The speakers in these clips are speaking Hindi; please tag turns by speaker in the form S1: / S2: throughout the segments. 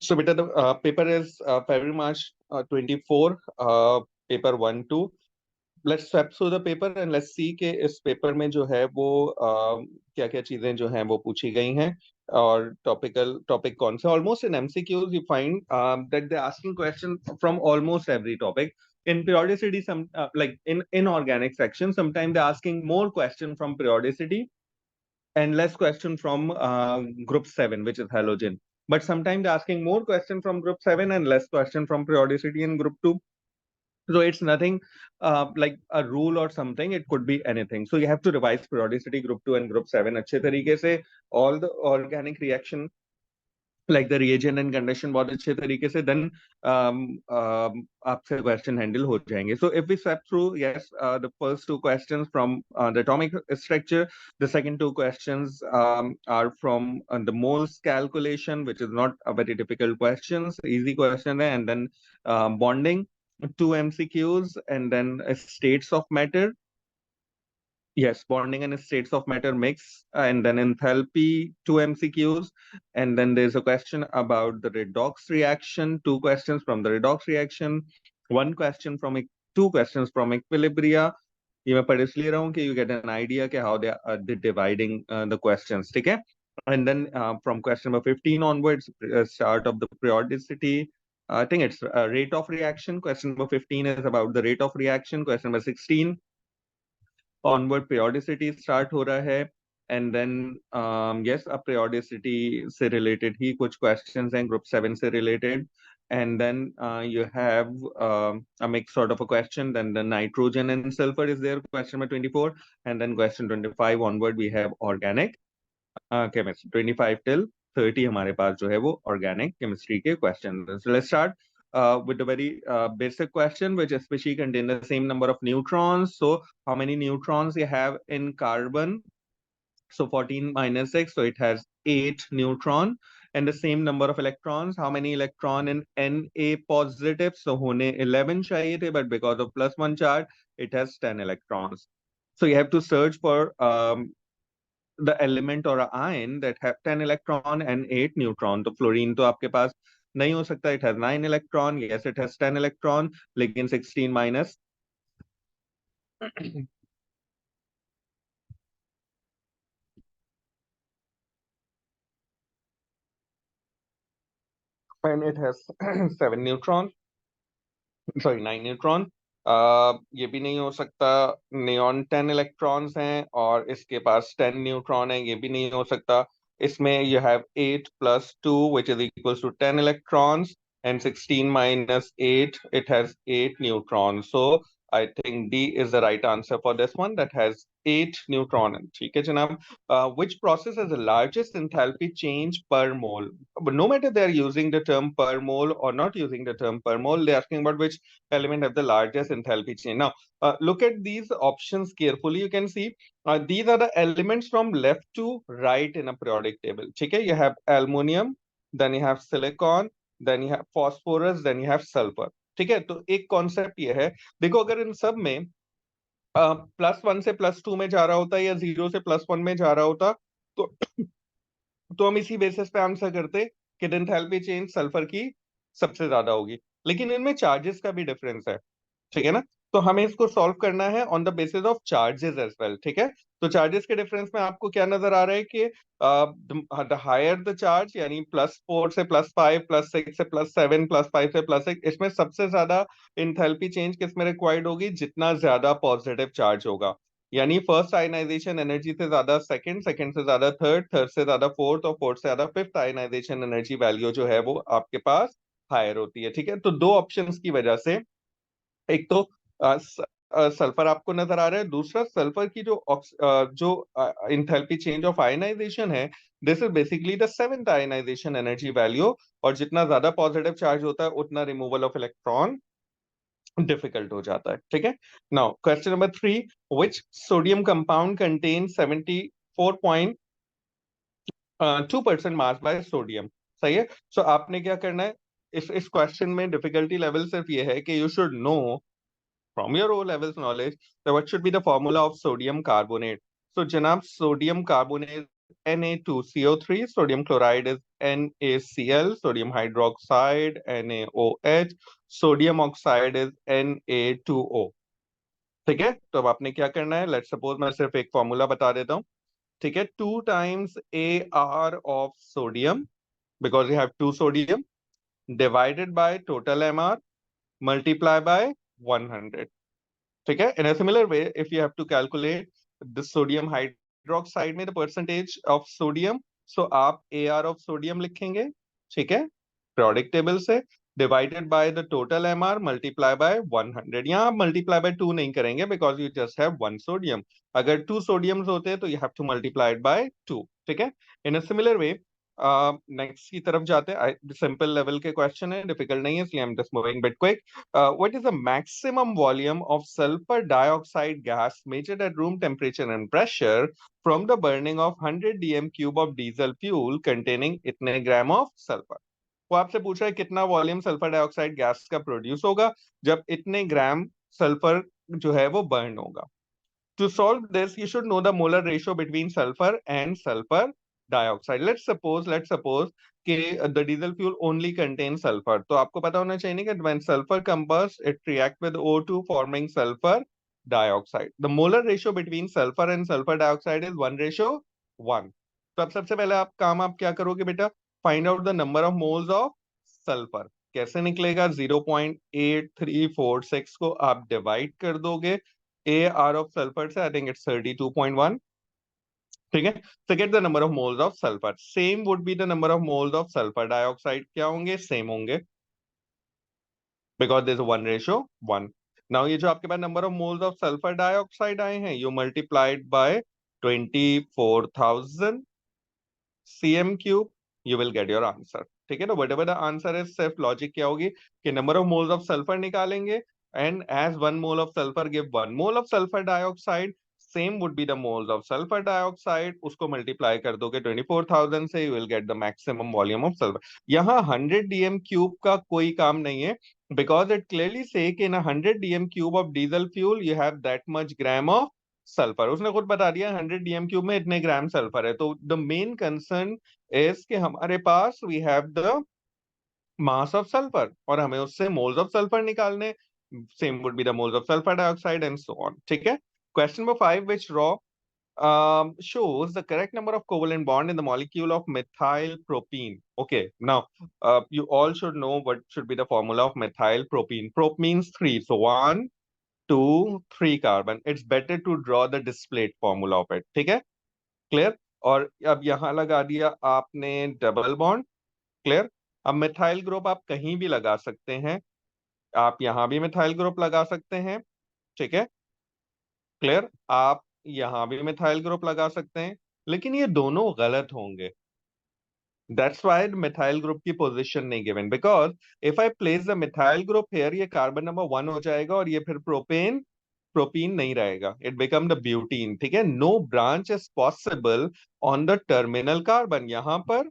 S1: So beta the paper is February March 24 paper 1-2. Let's swap through the paper and let's see कि इस पेपर में जो है वो क्या क्या चीजें जो हैं वो पूछी गई हैं और टॉपिक कौन से almost in MCQs you find that they're asking questions from almost every topic. In periodicity, some like in inorganic section, sometimes they're asking more question from periodicity and less question from group 7, which is halogen. But sometimes they're asking more question from group 7 and less question from periodicity in group 2. So it's nothing like a rule or something. It could be anything. So you have to revise periodicity group 2 and group 7 अच्छे तरीके से. All the organic reaction like the reagent and condition बहुत अच्छे तरीके से then आपसे question handle हो जाएंगे. So if we step through, yes, the first two questions from the atomic structure, the second two questions are from the moles calculation, which is not a very difficult questions, easy question, and then bonding, two MCQs, and then states of matter. Yes, bonding and states of matter mix, and then enthalpy, two MCQs, and then there's a question about the redox reaction, two questions from the redox reaction, one question from two questions from equilibria. ये मैं पढ़ इसलिए रहा हूँ कि you get an idea कि how they dividing the questions, ठीक है? And then from question number 15 onwards, start of the periodicity. I think it's rate of reaction. Question number 15 is about the rate of reaction. Question number 16 onward periodicity start हो रहा है. And then yes, a periodicity से related ही कुछ questions हैं group 7 से related. And then you have a mixed sort of a question. Then the nitrogen and sulfur is there, question number 24. And then question 25 onward we have organic chemistry. 25 till 30 हमारे पास जो है वो organic chemistry के questions. So let's start with the very basic question, which especially contain the same number of neutrons. So how many neutrons you have in carbon? So 14 minus 6, so it has 8 neutron. And the same number of electrons, how many electron in Na positive? So होने 11 चाहिए थे, but because of +1 charge, it has 10 electrons. So you have to search for the element or a ion that have 10 electron and 8 neutron. तो fluorine तो आपके पास नहीं हो सकता, it has 9 electron. Yes, it has 10 electron, लेकिन 16 minus and it has 7 neutron, sorry 9 neutron. ये भी नहीं हो सकता, नियॉन 10 इलेक्ट्रॉन्स हैं और इसके पास 10 न्यूट्रॉन है, ये भी नहीं हो सकता. इसमें you have 8 plus 2 which is equals to 10 electrons and 16 minus 8, it has 8 neutrons. So I think D is the right answer for this one, that has 8 neutron. ठीक है जनाब. Which process has the largest enthalpy change per mole? But no matter they are using the term per mole or not using the term per mole, they're asking about which element have the largest enthalpy change. Now, look at these options carefully. You can see these are the elements from left to right in a periodic table. Okay, you have aluminium, then you have silicon, then you have phosphorus, then you have sulfur. ठीक है, तो एक कॉन्सेप्ट ये है, देखो अगर इन सब में +1 से +2 में जा रहा होता या 0 से +1 में जा रहा होता तो तो हम इसी बेसिस पे आंसर करते कि एंथैल्पी चेंज सल्फर की सबसे ज्यादा होगी. लेकिन इनमें चार्जेस का भी डिफरेंस है, ठीक है ना? तो हमें इसको सॉल्व करना है on the basis of charges as well. ठीक है, तो चार्जेस के डिफरेंस में आपको क्या नजर आ रहा है कि द हायर द चार्ज, यानी +4 से +5, +6 से +7, +5 से +6, इसमें सबसे ज्यादा इंथैल्पी चेंज किस में रिक्वायर्ड होगी? जितना ज्यादा पॉजिटिव चार्ज होगा. यानी फर्स्ट आयनाइजेशन एनर्जी से ज्यादा सेकंड, सेकंड से ज्यादा थर्ड, थर्ड से ज्यादा फोर्थ और फोर्थ से ज्यादा फिफ्थ आयनाइजेशन एनर्जी वैल्यू जो है वो आपके पास हायर होती है. ठीक है, तो दो ऑप्शंस की वजह से, एक तो सल्फर आपको नजर आ रहा है, दूसरा सल्फर की जो इंथैल्पी चेंज ऑफ आयनाइजेशन है, this is basically the seventh ionisation energy value. और जितना ज्यादा पॉजिटिव चार्ज होता है उतना रिमूवल ऑफ इलेक्ट्रॉन डिफिकल्ट हो जाता है. ठीक है, now question number 3, which sodium compound contain 74.2% mass by sodium. सही है. सो आपने क्या करना है, इस क्वेश्चन में डिफिकल्टी लेवल सिर्फ ये है कि you should know from your O levels knowledge that what should be the formula of sodium carbonate. So janab, sodium carbonate Na2CO3, sodium chloride is NaCl, sodium hydroxide NaOH, sodium oxide is Na2O. ठीक है, तो अब आपने क्या करना है, लेट्स सपोज मैं सिर्फ एक फॉर्मूला बता देता हूँ. ठीक है, 2 times AR of sodium, because you have 2 sodium, divided by total MR, multiply by 100. ठीक है, in a similar way, if you have to calculate the sodium hydroxide में the percentage of sodium, so आप AR of sodium लिखेंगे. ठीक है, periodic table से, divided by the total MR, multiply by 100. यहाँ आप multiply by 2 नहीं करेंगे because you just have 1 sodium. अगर 2 sodiums होते तो you have to multiply it by 2. ठीक है, in a similar way, next की तरफ जाते हैं. सिंपल लेवल के क्वेश्चन है, डिफिकल्ट नहीं है, इसलिए I am just moving bit quick. What is the maximum volume of sulfur dioxide gas measured at room temperature and pressure from the burning of 100 dm cube of diesel fuel containing इतने ग्राम of sulfur? वो आपसे पूछ रहा है कितना वॉल्यूम सल्फर डाइऑक्साइड गैस का प्रोड्यूस होगा जब इतने ग्राम सल्फर जो है वो बर्न होगा. To solve this, you should know the molar ratio between sulfur and sulfur dioxide. Let's suppose कि the diesel fuel only contains sulfur. तो आपको पता होना चाहिए कि when sulfur combusts, it reacts with O2 forming sulfur dioxide. The molar ratio between sulfur and sulfur dioxide is 1:1. तो अब सबसे पहले आप क्या करोगे बेटा? Find out the number of moles of sulfur. कैसे निकलेगा? 0.8346 को आप डिवाइड कर दोगे AR of sulfur से, I think it's 32.1. ठीक है, so get the number of moles of sulfur. Same would be the number of moles of sulfur dioxide. क्या होंगे? Same होंगे, because there's a 1:1. Now ये जो आपके पास number of moles of sulfur dioxide आए हैं, you multiplied by 24,000 cm cube, you will get your answer. ठीक है ना, whatever the answer is, सिर्फ लॉजिक क्या होगी कि number of moles of sulfur निकालेंगे, and as 1 mole of sulfur give 1 mole of sulfur dioxide, same would be the moles of sulfur dioxide, उसको multiply कर दोगे 24,000 से, you will get the maximum volume of sulfur. यहाँ 100 dm cube का कोई काम नहीं है, because it clearly say कि in a 100 dm cube of diesel fuel you have that much gram of sulphur. उसने खुद बता दिया 100 डीएम क्यूब में इतने ग्राम सल्फर है. तो द मेन कंसर्न इज कि हमारे पास we have the mass of sulphur और हमें उससे मोल्स ऑफ सल्फर निकालने. Same would be the moles of sulphur dioxide and so on. ठीक है, question number 5 which row shows the correct number of covalent bond in the molecule of methyl propene. Okay, now you all should know what should be the formula of methyl propene. Prop means 3, so 1 2 3 carbon. It's better to draw the displayed formula of it. ठीक है, क्लियर. और अब यहां लगा दिया आपने डबल बॉन्ड. क्लियर. अब मिथाइल ग्रुप आप कहीं भी लगा सकते हैं, आप यहां भी मिथाइल ग्रुप लगा सकते हैं. ठीक है, क्लियर. आप यहां भी मिथाइल ग्रुप लगा सकते हैं, लेकिन ये दोनों गलत होंगे. That's why the methyl group की position नहीं given, because if I place the methyl group here, ये कार्बन नंबर 1 हो जाएगा और ये फिर प्रोपीन नहीं रहेगा. It become the butene. ठीक है, no branch is possible on the terminal carbon. यहां पर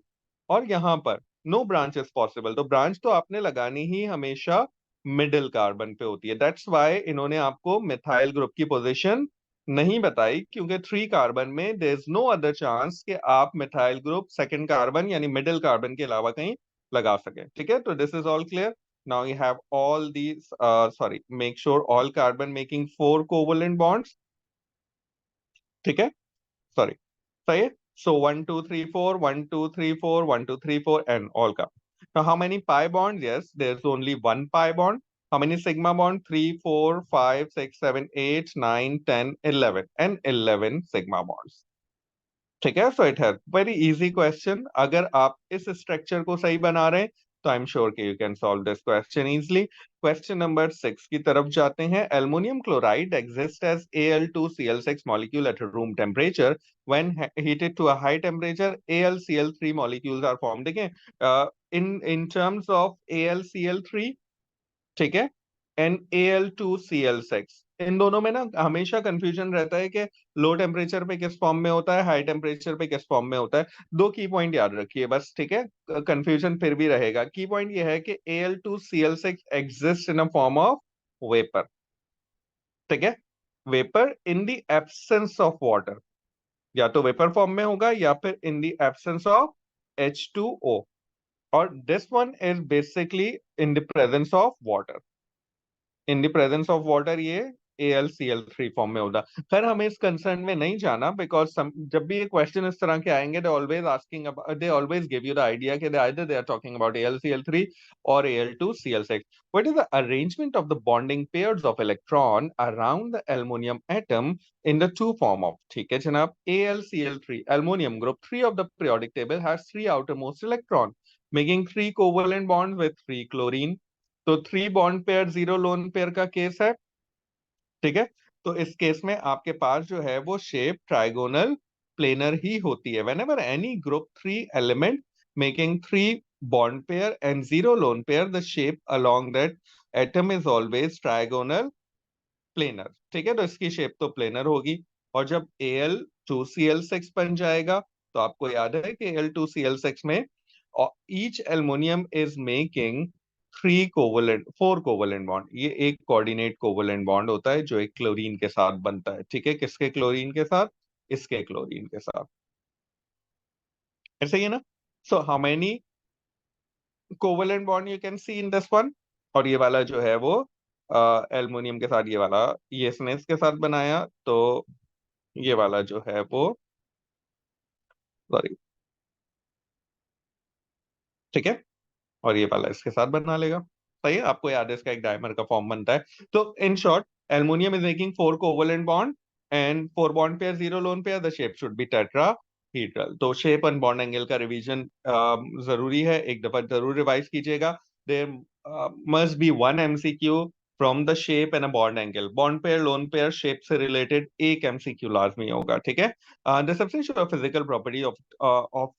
S1: और यहां पर नो ब्रांच इज पॉसिबल. तो ब्रांच तो आपने लगानी ही हमेशा मिडिल कार्बन पे होती है. दैट्स वाई इन्होंने आपको मिथाइल ग्रुप की पोजीशन नहीं बताई, क्योंकि 3 कार्बन में there is no other chance कि आप मिथाइल ग्रुप सेकंड कार्बन यानी मिडिल कार्बन के अलावा कहीं लगा सके. ठीक है, तो this is all clear. Now you have all these, make sure all carbon making 4 covalent bonds. ठीक है, sorry, सही है. So 1 2 3 4 1 2 3 4 1 2 3 4 and all carbon. Now how many pi bonds? Yes, there's only one pi bond. How many sigma bond? 3 4 5 6 7 8 9 10 11 and 11 sigma bonds. ठीक है, सो इट है वेरी इजी क्वेश्चन. अगर आप इस स्ट्रक्चर को सही बना रहे हैं तो आई एम श्योर कि you can solve this question easily. Question number 6 की तरफ जाते हैं. Aluminium chloride exist as Al2Cl6 molecule at room temperature. When heated to a high temperature AlCl3 molecules are form. देखें, इन टर्म्स ऑफ AlCl3, ठीक है, एंड Al2Cl6, इन दोनों में ना हमेशा कंफ्यूजन रहता है कि लो टेम्परेचर पे किस फॉर्म में होता है, हाई टेम्परेचर पे किस फॉर्म में होता है. 2 की पॉइंट याद रखिए बस. ठीक है, कंफ्यूजन फिर भी रहेगा. की पॉइंट ये है कि Al2Cl6 exist in a form of vapour. ठीक है, vapour in the absence of water. या तो वेपर फॉर्म में होगा या फिर in the absence of H2O, और this one is basically in the presence of water. In the presence of water ये AlCl3 फॉर्म में होगा। खैर हमें इस कंसर्न में नहीं जाना, बिकॉज जब भी ये क्वेश्चन इस तरह के आएंगे they always give you the idea कि either they are talking about AlCl3 or Al2Cl6. What is the arrangement of the bonding pairs of electron around the aluminum atom in the two form of, ठीक है जनाब, AlCl3 aluminum group 3 of the periodic table has 3 outermost electron making 3 covalent bonds with 3 chlorine। तो 3 बॉन्ड पेयर 0 लोन पेयर का केस है, ठीक है। तो इस केस में आपके पास जो है वो शेप ट्राइगोनल प्लेनर ही होती है। Whenever any group 3 element making 3 bond pair and 0 lone pair, the shape along that atom is always trigonal planar, ठीक है। तो इसकी शेप तो प्लेनर होगी। और जब Al2Cl6 बन जाएगा, तो आपको याद है कि Al2Cl6 में each aluminium is making 4 covalent bond. ये एक कोऑर्डिनेट कोवलेंट बॉन्ड होता है जो एक क्लोरीन के साथ बनता है, ठीक है। किसके क्लोरीन के साथ? इसके क्लोरीन के साथ, ऐसे ही है ना। So how many covalent bond you can C in this one? और ये वाला जो है वो एल्युमिनियम के साथ, ये वाला ये इसने इसके साथ बनाया, तो ये वाला जो है वो, सॉरी, ठीक है, और ये वाला इसके साथ बना लेगा। सही है, आपको याद है इसका एक डायमर का फॉर्म बनता है। तो in short, aluminium is making 4 covalent bond and 4 bond pair 0 lone pair, the shape should be tetrahedral. तो शेप एंड बॉन्ड एंगल का रिवीजन जरूरी है, एक दफा जरूर रिवाइज कीजिएगा। There must be one MCQ from the shape and a bond angle. Bond pair lone pair shape से रिलेटेड एक MCQ लाजमी होगा, ठीक है। The substantial or physical property of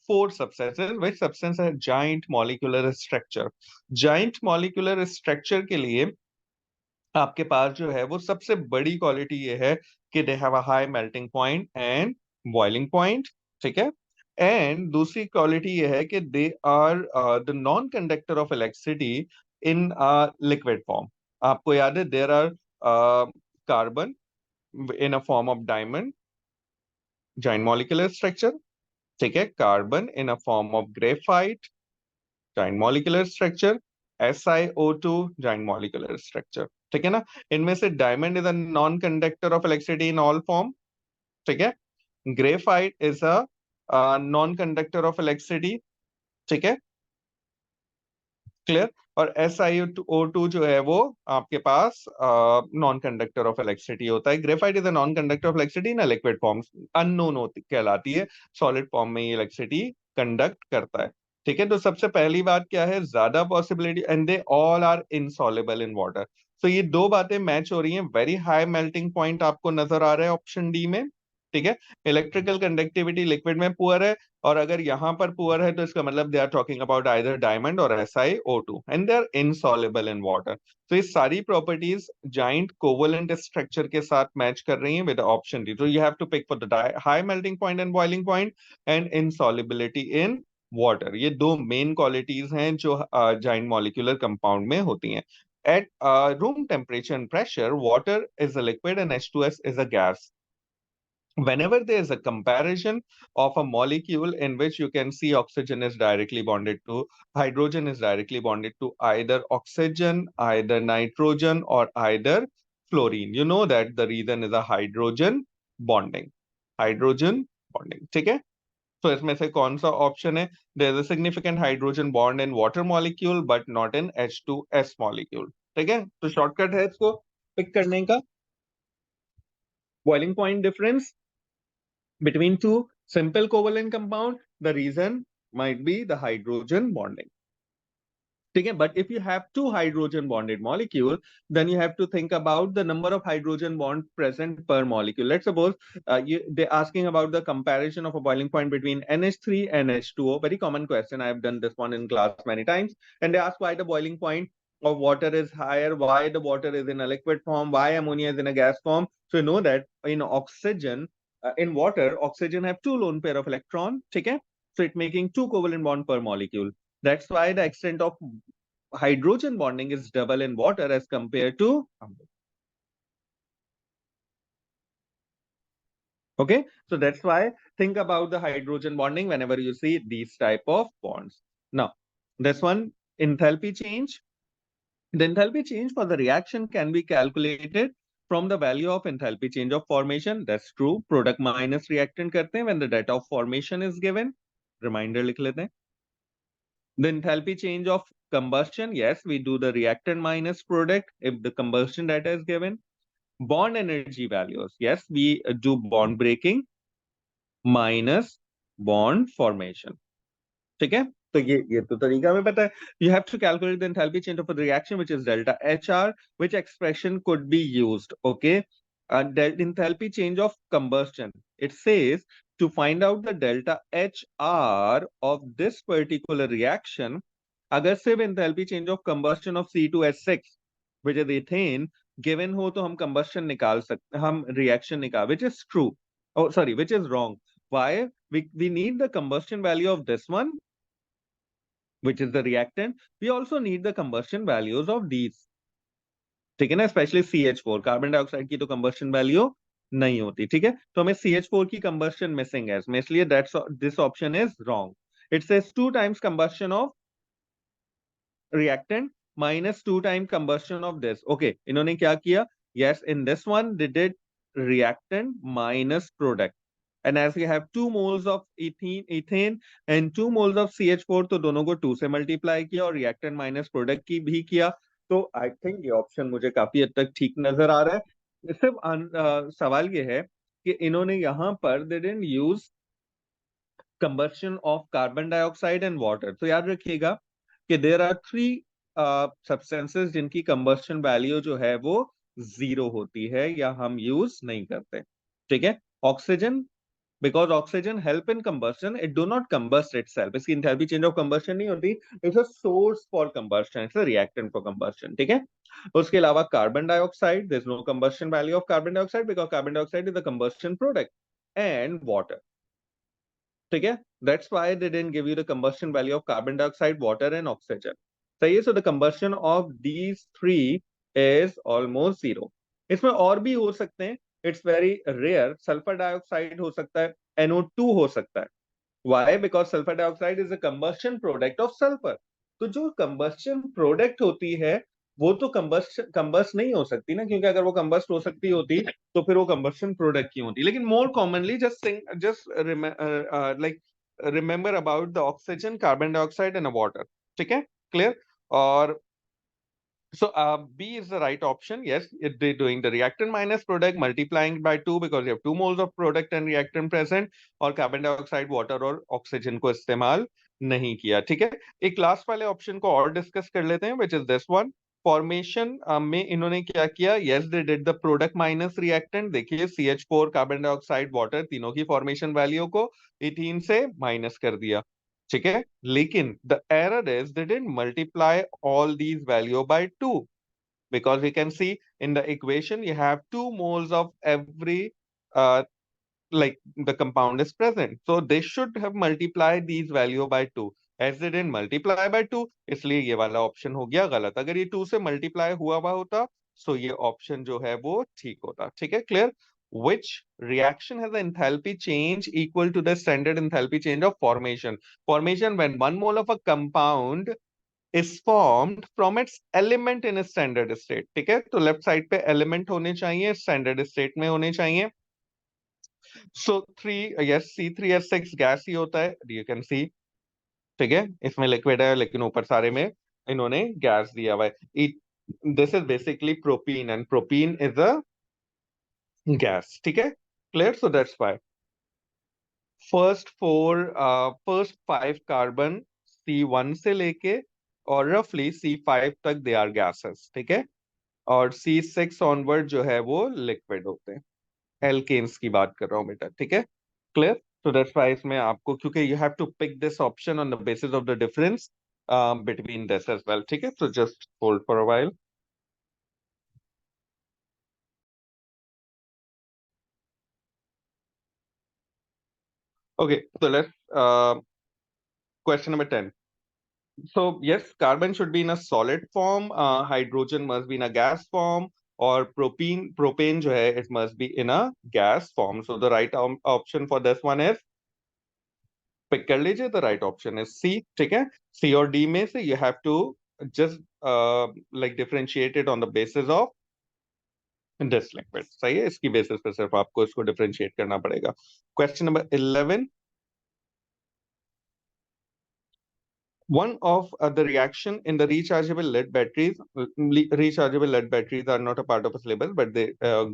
S1: 4 substances, which substance है giant molecular structure। giant molecular structure के लिए आपके पास जो है वो सबसे बड़ी क्वालिटी ये है कि they have a high melting point and boiling point, ठीक है। एंड दूसरी क्वालिटी ये है कि they are the non conductor of electricity in liquid form. आपको याद है there are carbon in a form of diamond, giant molecular structure, ठीक है। Carbon in a form of graphite, giant molecular structure। SiO2 giant molecular structure, ठीक है ना। इनमें से diamond is a non conductor of electricity in all form, ठीक है। Graphite is a non conductor of electricity, ठीक है, क्लियर। और SiO2 जो है वो आपके पास नॉन कंडक्टर ऑफ इलेक्ट्रिसिटी होता है। Graphite is a non conductor of electricity in liquid form, unknown होती कहलाती है। सॉलिड फॉर्म में ये इलेक्ट्रिसिटी कंडक्ट करता है, ठीक है। तो सबसे पहली बात क्या है, ज्यादा possibility, and they all are insoluble in water. तो ये दो बातें मैच हो रही हैं। वेरी हाई मेल्टिंग पॉइंट आपको नजर आ रहा है ऑप्शन डी में, ठीक है। इलेक्ट्रिकल कंडक्टिविटी लिक्विड में पुअर है, और अगर यहां पर पुअर है तो इसका मतलब they are talking about either diamond और SiO2 and they are insoluble in water. तो ये सारी प्रॉपर्टीज जाइंट कोवलेंट स्ट्रक्चर के साथ मैच कर रही हैं विद ऑप्शन डी। तो you have to pick for the high melting point and boiling point and insolubility in water. ये दो मेन क्वालिटीज हैं जो जाइंट मॉलिक्यूलर कंपाउंड में होती हैं। At room temperature and pressure, water is a liquid and H2S is a gas. Whenever there is a comparison of a molecule in which you can see oxygen is directly bonded to hydrogen, is directly bonded to either oxygen, either nitrogen, or either fluorine, you know that the reason is a hydrogen bonding, hydrogen bonding, ठीक है। तो इसमें से कौन सा ऑप्शन है? There is a significant hydrogen bond in water molecule but not in H2S molecule, ठीक है। तो शॉर्टकट है इसको पिक करने का। Boiling point difference between two simple covalent compound, the reason might be the hydrogen bonding, ठीक है। But if you have two hydrogen bonded molecule, then you have to think about the number of hydrogen bond present per molecule. Let's suppose they're asking about the comparison of a boiling point between NH3 and H2O. Very common question. I have done this one in class many times. And they ask why the boiling point of water is higher, why the water is in a liquid form, why ammonia is in a gas form. So you know that in oxygen, in water, oxygen have two lone pair of electron, okay? So it making two covalent bond per molecule. That's why the extent of hydrogen bonding is double in water as compared to Okay, so that's why think about the hydrogen bonding whenever you see these type of bonds. Now, this one, enthalpy change. The enthalpy change for the reaction can be calculated from the value of enthalpy change of formation. That's true. Product minus reactant करते हैं when the data of formation is given. Reminder लिख लेते हैं. The enthalpy change of combustion, yes, we do the reactant minus product if the combustion data is given. Bond energy values, yes, we do bond breaking minus bond formation. ठीक है, तो ये तो तरीका हमें पता है. You have to calculate the enthalpy change of the reaction, which is delta HR, which expression could be used. Okay, the enthalpy change of combustion. It says to find out the delta HR of this particular reaction, अगर सिर्फ enthalpy change of combustion of C2H6, which is ethane, given हो तो हम combustion निकाल सकते, हम reaction निकाल, which is true. Oh, sorry, which is wrong. Why? We need the combustion value of this one, which is the reactant. We also need the combustion values of these. ठीक है ना, स्पेशली CH4 कार्बन डाइऑक्साइड की तो कंबस्शन वैल्यू नहीं होती. ठीक है, तो हमें CH4 की कंबस्शन मिसिंग है इसमें, इसलिए that's this option is wrong. It says 2 times combustion of reactant minus 2 times combustion of this. Okay, इन्होंने क्या किया? Yes, in this one they did reactant minus product. And as we have 2 moles of ethane and 2 moles of CH4, तो दोनों को 2 से मल्टीप्लाई किया और reactant minus product की भी किया. तो आई थिंक ये ऑप्शन मुझे काफी हद तक ठीक नजर आ रहा है. सिर्फ सवाल ये है कि इन्होंने यहाँ पर they didn't use combustion of carbon dioxide and water. तो याद रखिएगा कि देर आर 3 सब्सटेंसेस जिनकी कंबस्शन वैल्यू जो है वो 0 होती है या हम यूज नहीं करते. ठीक है, oxygen, because oxygen help in combustion, it do not combust itself. इसकी enthalpy change of combustion नहीं होती. It's a source for combustion, it's a reactant for combustion. ठीक है, उसके अलावा carbon dioxide, there's no combustion value of carbon dioxide because carbon dioxide is a combustion product. And water. ठीक है, that's why they didn't give you the combustion value of carbon dioxide, water and oxygen. सही है, so the combustion of these three is almost zero. इसमें और भी हो सकते हैं, it's very rare. Sulphur dioxide हो सकता है, NO2 हो सकता है. Why? Because sulfur dioxide is a combustion product of sulfur. तो जो combustion product होती है वो तो combust नहीं हो सकती ना, क्योंकि अगर वो combust हो सकती होती तो फिर वो combustion product क्यों होती. लेकिन more commonly like remember about the oxygen, carbon dioxide and water. ठीक है, clear? और so B is the right option. Yes, they're doing the reactant minus product multiplying by 2 because you have 2 moles of product and reactant present, और carbon dioxide, water और oxygen को इस्तेमाल नहीं किया. ठीक है, एक लास्ट वाले ऑप्शन को और डिस्कस कर लेते हैं, which is this one. Formation में इन्होंने क्या किया? Yes, they did the product minus reactant. देखिए CH4, कार्बन डाइऑक्साइड, वाटर, तीनों की फॉर्मेशन वैल्यू को इथीन से माइनस कर दिया. ठीक है, लेकिन the error is they didn't multiply all these value by 2 because we can see in the equation you have 2 moles of every uh, like the compound is present, so they should have multiplied these value by 2. As they didn't multiply by 2, इसलिए ये वाला ऑप्शन हो गया गलत. अगर ये 2 से मल्टीप्लाई हुआ होता सो ये ऑप्शन जो है वो ठीक होता. ठीक है, clear? Which reaction has an enthalpy change equal to the standard enthalpy change of formation? Formation when 1 mole of a compound is formed from its element in a standard state. ठीक है, तो लेफ्ट साइड पे एलिमेंट होने चाहिए, स्टैंडर्ड स्टेट में होने चाहिए. So 3, yes, C3H6 गैस ही होता है, you can see. ठीक है, इसमें लिक्विड है लेकिन ऊपर सारे में इन्होंने गैस दिया हुआ है. This is basically propene and propene is a gas. ठीक है, clear? So that's why first 5 carbon C1 से लेके और रफली C5 तक दे आर गैसेस. ठीक है, और C6 ऑनवर्ड जो है वो लिक्विड होते हैं. एल्केन्स की बात कर रहा हूं बेटा. ठीक है, क्लियर? तो दैट्स व्हाई इसमें आपको, क्योंकि you have to pick this option on the basis of the difference between this as well. ठीक है, so just hold for a while. Okay, so let's question number 10. So yes, carbon should be in a solid form, hydrogen must be in a gas form, और प्रोपेन जो है it must be in a gas form. So the right option for this one is, pick कर लीजिए, the right option is C. ठीक है, सी और डी में से you have to just like differentiate it on the basis of this liquid. सही है, इसकी बेसिस पे सिर्फ आपको इसको डिफरेंशिएट करना पड़ेगा. Question number 11. One of the reaction in the rechargeable lead batteries, rechargeable lead batteries are not a part of a syllabus, but they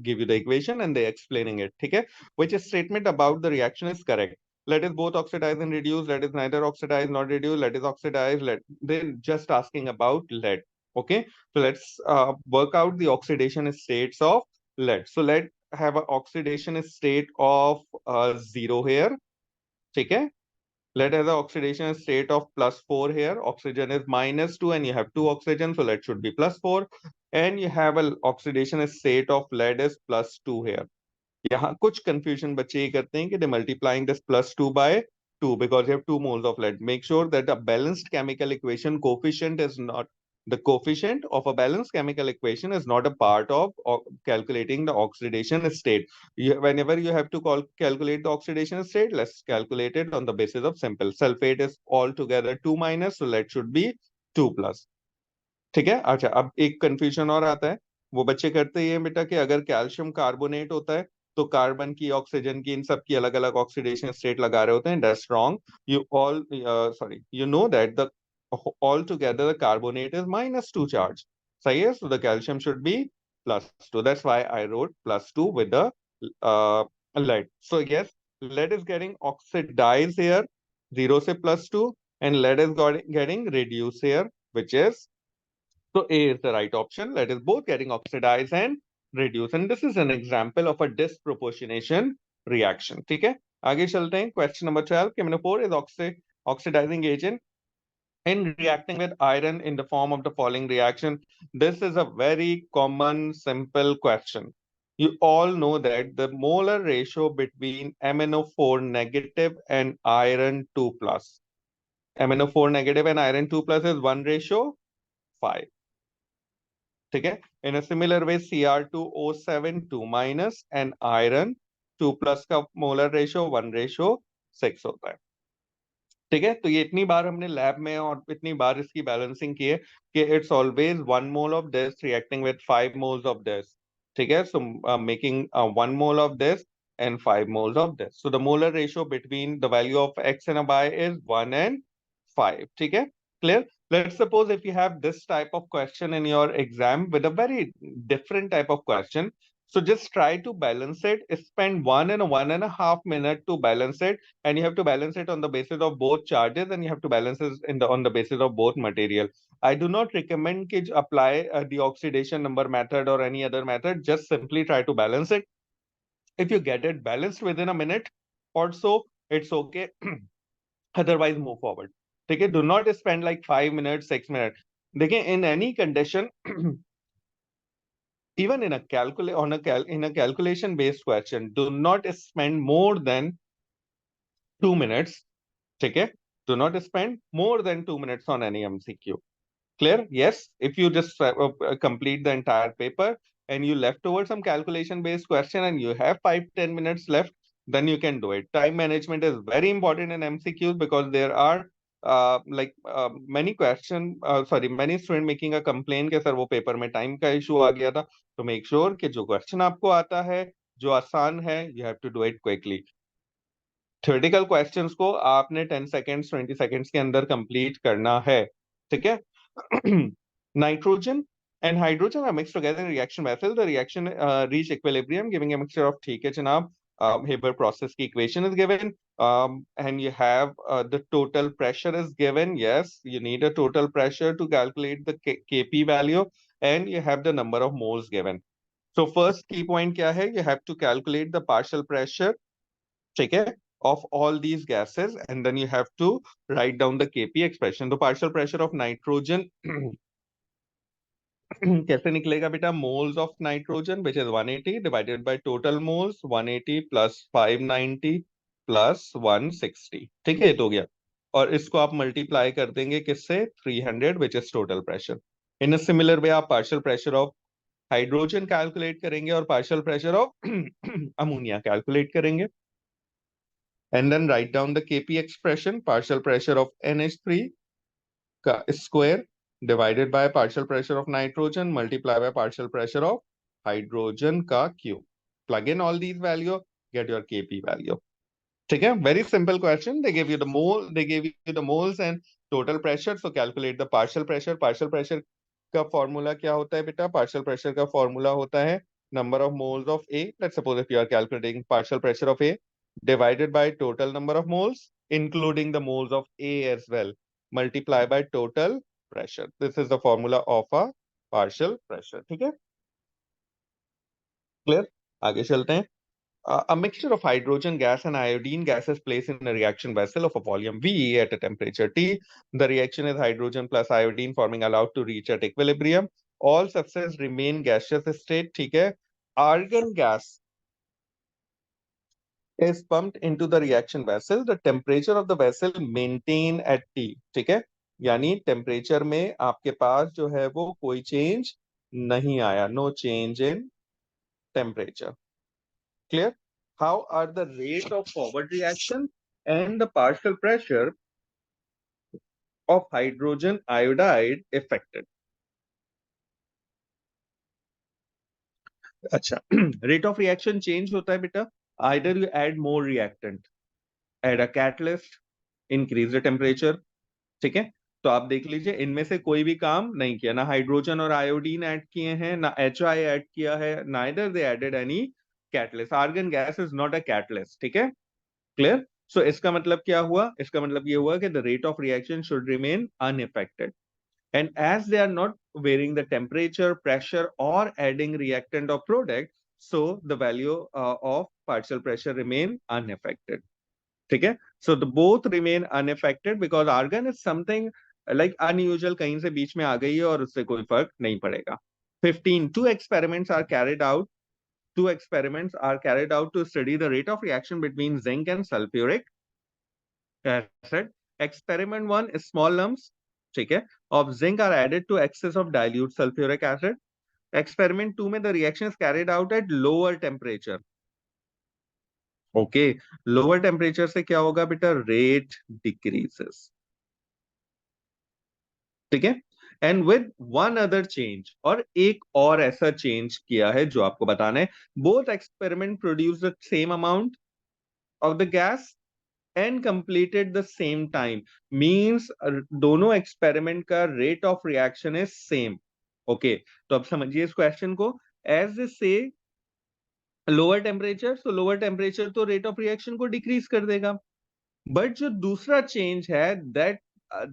S1: give you the equation and they explaining it. Okay, which statement about the reaction is correct? Lead is both oxidized and reduced. Lead is neither oxidized nor reduced. Lead is oxidized. Lead. They're just asking about lead. Okay, so let's work out the oxidation states of lead. So lead have an oxidation state of 0 here. Okay. Lead has an oxidation state of +4 here. Oxygen is -2 and you have 2 oxygen, so lead should be +4. And you have an oxidation state of lead is +2 here. यहाँ कुछ confusion बच्चे ये करते हैं कि they multiplying this +2 by 2 because you have 2 moles of lead. Make sure that a balanced chemical equation coefficient is not, the coefficient of a balanced chemical equation is not a part of calculating the oxidation state. Whenever you have to calculate the oxidation state, let's calculate it on the basis of simple. Sulfate is altogether 2 minus, so lead should be 2 plus. ठीक है. अच्छा, अब एक कंफ्यूजन और आता है, वो बच्चे करते हैं बेटा कि अगर कैल्शियम कार्बोनेट होता है तो कार्बन की, ऑक्सीजन की, इन सब की अलग अलग ऑक्सीडेशन स्टेट लगा रहे होते हैं. That's wrong. You all sorry, you know that the all together the carbonate is -2 charge. सही है, so the calcium should be +2. That's why I wrote +2 with the lead. So yes, lead is getting oxidized here, 0 से +2, and lead is getting reduced here, which is, so A is the right option. Lead is both getting oxidized and reduced. And this is an example of a disproportionation reaction. ठीक है, आगे चलते हैं. Question number 12. KMnO4 is oxidizing agent in reacting with iron in the form of the following reaction. This is a very common, simple question. You all know that the molar ratio between MnO4 negative and iron 2 plus. MnO4 negative and iron 2 plus is 1:5. ठीक है. In similar way Cr2O7 2 minus and iron 2 plus का मोलर रेशियो 1:6 होता है. ठीक है, तो ये इतनी बार हमने लैब में और इतनी बार इसकी बैलेंसिंग की है कि it's always 1 mole of this reacting with 5 moles of this. ठीक है, so making 1 mole of this and 5 moles of this. So the molar ratio between the value of X and Y is 1 and 5. ठीक है, clear? Let's suppose if you have this type of question in your exam with a very different type of question. So just try to balance it. Spend 1.5 minutes to balance it, and you have to balance it on the basis of both charges, and you have to balance it on the basis of both material. I do not recommend kids apply the oxidation number method or any other method. Just simply try to balance it. If you get it balanced within a minute or so, it's okay. Otherwise, move forward. ठीक है, do not spend like 5 minutes, 6 minutes. देखिए, in any condition, even in a calculation based question, do not spend more than 2 minutes. ठीक है, do not spend more than 2 minutes on any MCQ. Clear? Yes. If you just complete the entire paper and you left over some calculation based question and you have 5-10 minutes left, then you can do it. Time management is very important in MCQs because there are many many student making a complaint कि सर वो पेपर में टाइम का इशू आ गया था. तो make sure कि जो क्वेश्चन आपको आता है, जो आसान है, you have to do it quickly. Theoretical questions को आपने 10 सेकेंड्स 20 सेकेंड्स के अंदर कंप्लीट करना है. ठीक है. Nitrogen and hydrogen are mixed together in reaction vessel. The reaction reach equilibrium, giving a mixture of ठीक है जनाब. Haber process की equation is given, and you have the total pressure is given. Yes, you need a total pressure to calculate the Kp value, and you have the number of moles given. So first key point क्या है? You have to calculate the partial pressure, ठीक है, of all these gases, and then you have to write down the Kp expression. The partial pressure of nitrogen कैसे निकलेगा बेटा? Moles of nitrogen, which is 180 divided by total moles, 180 plus 590 plus 160. ठीक है, ये तो हो गया. और इसको आप मल्टीप्लाई कर देंगे किससे? 300, which is total pressure. In a similar way, आप partial pressure of hydrogen calculate करेंगे और partial pressure of ammonia calculate करेंगे. And then write down the KP expression, partial pressure of NH3 का square divided by partial pressure of nitrogen multiply by partial pressure of hydrogen का cube. Plug in all these value, get your KP value. ठीक है, very simple question. They give you the mole, they give you the moles and total pressure. So calculate the partial pressure. Partial pressure का फॉर्मूला क्या होता है बेटा? पार्शियल प्रेशर का फॉर्मूला होता है number of moles of A. Let's suppose if you are calculating partial pressure of A divided by total number of moles including the moles of A as well, multiply by total pressure. This is the formula of a partial pressure. ठीक है, क्लियर? आगे चलते हैं. A mixture of hydrogen gas and iodine gas is placed in a reaction vessel of a volume V at a temperature T. The reaction is hydrogen plus iodine forming allowed to reach at equilibrium. All substances remain gaseous state. ठीक है, argon gas is pumped into the reaction vessel. The temperature of the vessel maintain at T. ठीक है, यानी टेम्परेचर में आपके पास जो है वो कोई चेंज नहीं आया. No change in temperature. Clear? How are the rate of forward reaction and the partial pressure of hydrogen iodide affected? अच्छा, rate of reaction change होता है बेटा. Either you add more reactant, add a catalyst, increase the temperature. ठीक है, तो आप देख लीजिए इनमें से कोई भी काम नहीं किया. ना हाइड्रोजन और आयोडीन ऐड किए हैं, ना HI ऐड किया है. Neither they added any catalyst. Argon gas is not a catalyst. ठीक है, क्लियर? सो इसका मतलब क्या हुआ? इसका मतलब ये हुआ कि the rate of reaction should remain unaffected. And as they are not varying the temperature, pressure, or adding reactant or product, so the value of partial pressure remain unaffected. ठीक है, so the both remain unaffected because argon is something like unusual, कहीं से बीच में आ गई है और उससे कोई फर्क नहीं पड़ेगा. 15. Two experiments are carried out to study the rate of reaction between zinc and sulfuric acid. Experiment 1 is small lumps, ठीक है, of zinc are added to excess of dilute sulfuric acid. Experiment 2 में the reaction is carried out at lower temperature. Okay, lower temperature से क्या होगा बेटा? Rate decreases. ठीक है, and with one other change, और एक और ऐसा चेंज किया है जो आपको बताना है. Both experiment produce the same amount of the gas and completed the same time. Means दोनों एक्सपेरिमेंट का rate of reaction is same. Okay, तो अब समझिए इस क्वेश्चन को. एज दे से लोअर टेम्परेचर, सो लोअर टेम्परेचर तो रेट ऑफ रिएक्शन को डिक्रीज कर देगा. बट जो दूसरा चेंज है, that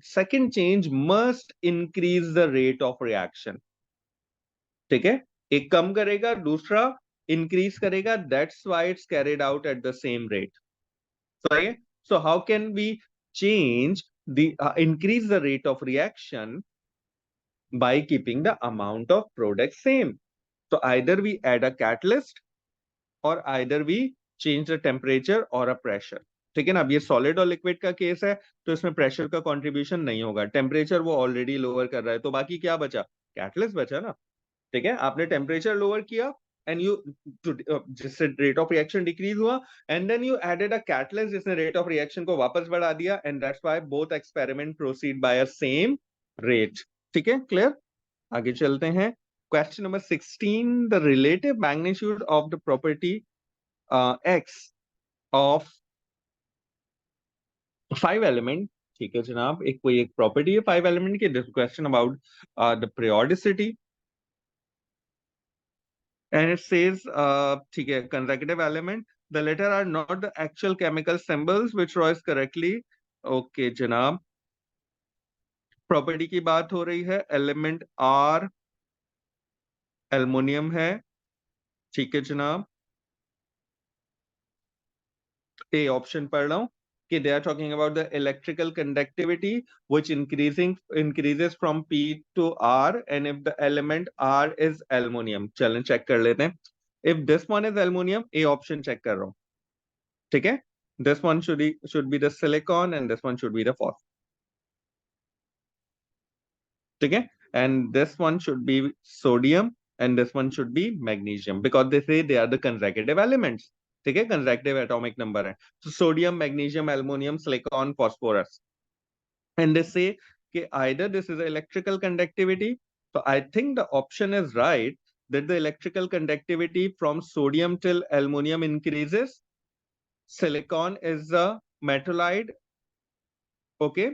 S1: second change must increase the rate of reaction. ठीक है, एक कम करेगा, दूसरा इंक्रीज करेगा. That's why it's carried out at the same rate. So how can we change the increase the rate of reaction by keeping the amount of product same? So either we add a catalyst or either we change the temperature or a pressure. ठीक है ना. अब ये सॉलिड और लिक्विड का केस है तो इसमें प्रेशर का कंट्रीब्यूशन नहीं होगा. टेम्परेचर वो ऑलरेडी लोअर कर रहा है, तो बाकी क्या बचा? कैटलिस्ट बचा ना. ठीक है, आपने टेम्परेचर लोअर किया एंड यू जिससे रेट ऑफ रिएक्शन डिक्रीज हुआ, and then you added a catalyst जिसने रेट ऑफ रिएक्शन को वापस बढ़ा दिया, and that's why both experiment proceed by a same rate. ठीक है, क्लियर? आगे चलते हैं. Question number 16. The relative magnitude of the property x of 5 element. ठीक है जनाब, एक कोई एक प्रॉपर्टी है 5 एलिमेंट की. This question about the periodicity. And it says, ठीक है, consecutive element. The letter are not the actual chemical symbols, which Roy is correctly. Okay, जनाब. प्रॉपर्टी की बात हो रही है. एलिमेंट R एल्युमिनियम है. ठीक है जनाब. ए ऑप्शन पढ़ रहा हूं कि they are talking about the electrical conductivity which increases from P to R, and if the element R is aluminum. चलें चेक कर लेते हैं. If this one is aluminum, A option check कर रहा हूं. ठीक है, this one should be the silicon and this one should be the phosphorus. ठीक है, and this one should be sodium and this one should be magnesium because they say they are the consecutive elements. ठीक है, consecutive atomic number है. So sodium, magnesium, aluminum, silicon, phosphorus, and they say कि either this is electrical conductivity. So I think the option is right, that the electrical conductivity from sodium till aluminum increases. Silicon is a metalloid, okay,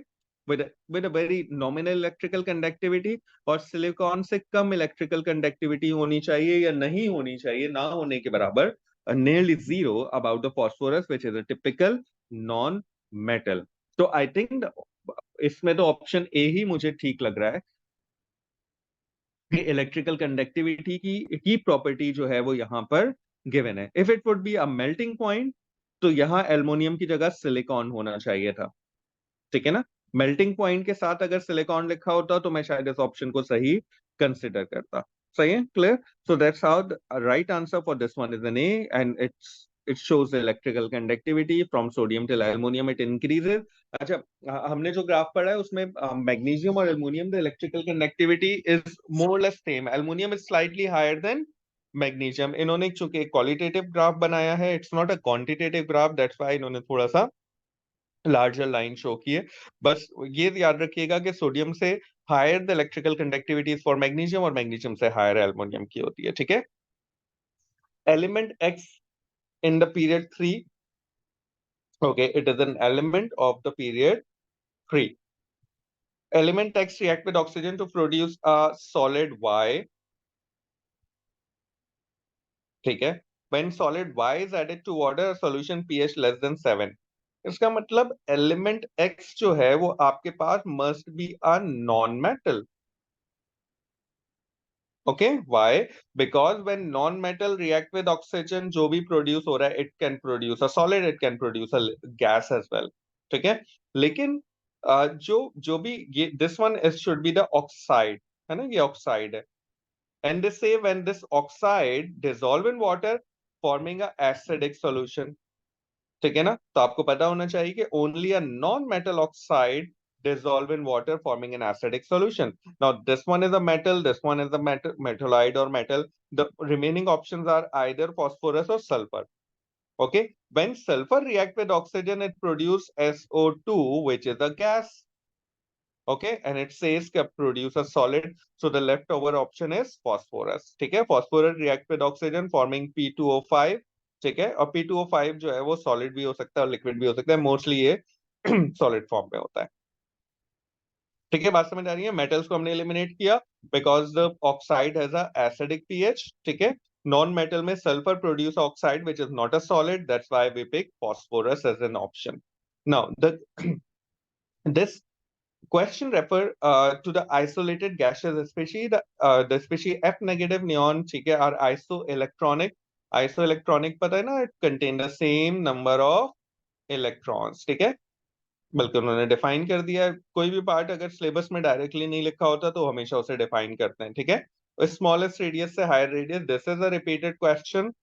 S1: with a very nominal electrical conductivity, और सिलिकॉन से कम इलेक्ट्रिकल कंडक्टिविटी होनी चाहिए या नहीं होनी चाहिए, ना होने के बराबर, nearly zero about the phosphorus which is a typical non metal. तो आई थिंक इसमें तो ऑप्शन ए ही मुझे ठीक लग रहा है कि इलेक्ट्रिकल कंडक्टिविटी की प्रॉपर्टी जो है वो यहाँ पर गिवन है. If it would be a melting point, तो यहाँ एल्युमिनियम की जगह सिलिकॉन होना चाहिए था. ठीक है ना, मेल्टिंग पॉइंट के साथ अगर सिलिकॉन लिखा होता तो मैं शायद इस ऑप्शन को सही कंसिडर करता. सही है, clear. So that's how the right answer for this one is an A, and it shows electrical conductivity from sodium till aluminium it increases. अच्छा, हमने जो ग्राफ पढ़ा है उसमें मैग्नीशियम और aluminium the electrical conductivity is more less same. Aluminium is slightly higher than magnesium. इन्होंने चूंकि एक क्वालिटेटिव ग्राफ बनाया है, it's not a quantitative graph, that's why इन्होंने थोड़ा सा लार्जर लाइन शो की है. बस ये याद रखिएगा कि सोडियम से higher the electrical conductivity for magnesium और मैग्नीशियम से हायर एल्युमिनियम की होती है. ठीक है. Element X in the period 3, okay, it is an element of the period 3. Element X react with oxygen to produce a solid Y. ठीक है. When solid Y is added to water, solution pH less than 7. इसका मतलब एलिमेंट एक्स जो है वो आपके पास must be a non metal. Okay, why? Because when non metal react with oxygen, जो भी प्रोड्यूस हो रहा है, it can produce a solid, it can produce a gas as well. ठीक है. लेकिन जो जो भी ये this one is should be the oxide, है ना, ये ऑक्साइड है. And they say when this oxide dissolve in water forming a acidic solution. ठीक है ना, तो आपको पता होना चाहिए कि only a non metal oxide dissolve in water forming an acidic solution. Now this one is a metal, this one is a metalloid or metal. The remaining options are either phosphorus or sulfur. Okay, when sulfur react with oxygen, it produce SO2, which is a gas. Okay, and it says that produce a solid, so the leftover option is phosphorus. ठीक है, phosphorus react with oxygen forming P2O5. ठीक है, और P2O5 जो है वो सॉलिड भी हो सकता है और लिक्विड भी हो सकता है. मोस्टली ये सॉलिड फॉर्म में होता है. ठीक है, बात समझ आ रही है. मेटल्स को हमने एलिमिनेट किया because the oxide has a acidic pH. ठीक है. नॉन मेटल में sulphur produce oxide which is not a solid, that's why we pick phosphorus as an option. Now the this question refer to the isolated gases, especially the species F negative neon. ठीक है, are isoelectronic. Isoelectronic पता है ना, it contain the same number of electrons. ठीक है, बल्कि उन्होंने डिफाइन कर दिया है. कोई भी पार्ट अगर सिलेबस में डायरेक्टली नहीं लिखा होता तो हमेशा उसे डिफाइन करते हैं. ठीक है, स्मॉलेस्ट रेडियस से higher radius, this is a repeated question.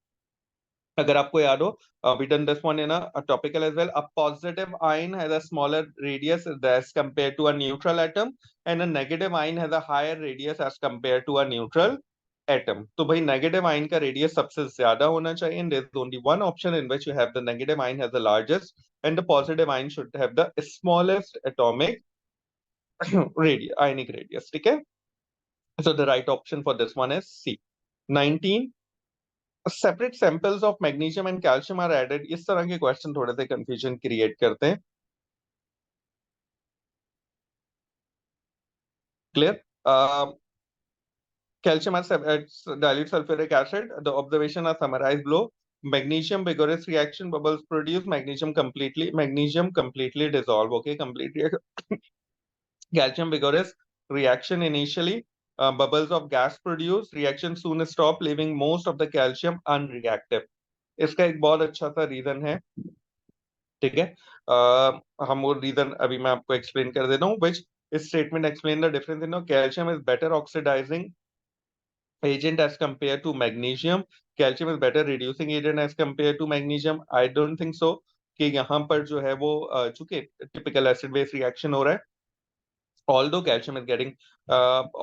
S1: अगर आपको याद हो, we done this one in a topical as well. A positive ion has a smaller radius as compared to a neutral atom, and a negative ion has a higher radius as compared to a neutral atom. तो भाई नेगेटिव आयन का रेडियस सबसे ज्यादा होना चाहिए, and there's only one option in which you have the negative ion has the largest and the positive ion should have the smallest atomic ionic radius. ठीक है, so the right option for this one is C. 19, separate samples of magnesium and calcium are added. इस तरह के क्वेश्चन थोड़े से कंफ्यूजन क्रिएट करते हैं. Clear. calcium as dilute sulfuric acid. The observation are summarized below. Magnesium vigorous reaction, bubbles produce. Magnesium completely dissolve. Okay, completely. Calcium vigorous reaction initially. Bubbles of gas produce. Reaction soon stop, leaving most of the calcium unreactive. इसका एक बहुत अच्छा सा रीजन है. ठीक है, हम वो रीजन अभी मैं आपको एक्सप्लेन कर देता हूँ. Which statement explain the difference in calcium is better oxidising agent as compare to magnesium. Calcium is better reducing agent as compare to magnesium. I don't think so कि यहाँ पर जो है वो चूंकि टिपिकल एसिड बेस रिएक्शन हो रहा है, although calcium is getting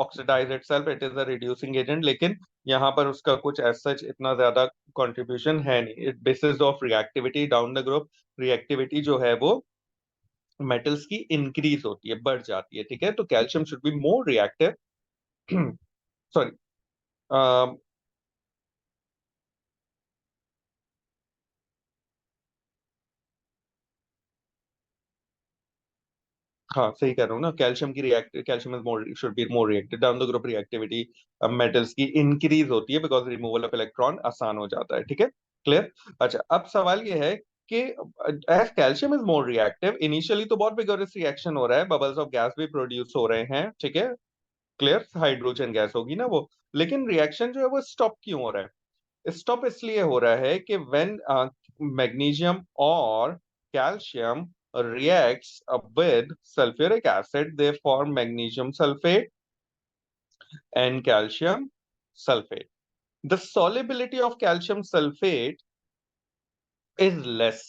S1: oxidise itself, it is a reducing agent, लेकिन यहाँ पर उसका कुछ एज सच इतना ज्यादा कंट्रीब्यूशन है नहीं। It basis of reactivity down the group, reactivity जो है वो मेटल्स की इंक्रीज होती है, बढ़ जाती है, ठीक है। तो calcium should be more reactive, sorry, हाँ सही कह रहा हूँ ना, कैल्शियम की react calcium is more should be more reactive, down the group reactivity metals की इंक्रीज होती है बिकॉज रिमूवल ऑफ इलेक्ट्रॉन आसान हो जाता है, ठीक है। क्लियर। अच्छा, अब सवाल ये है कि as calcium is more reactive, initially तो बहुत विगोरस रिएक्शन हो रहा है, बबल्स ऑफ गैस भी प्रोड्यूस हो रहे हैं, ठीक है। क्लियर, हाइड्रोजन गैस होगी ना वो, लेकिन रिएक्शन जो है वो स्टॉप क्यों हो रहा है? स्टॉप इसलिए हो रहा है कि व्हेन मैग्नीशियम और calcium reacts with sulfuric acid, they form magnesium sulfate and calcium sulfate. The solubility of calcium sulfate is less.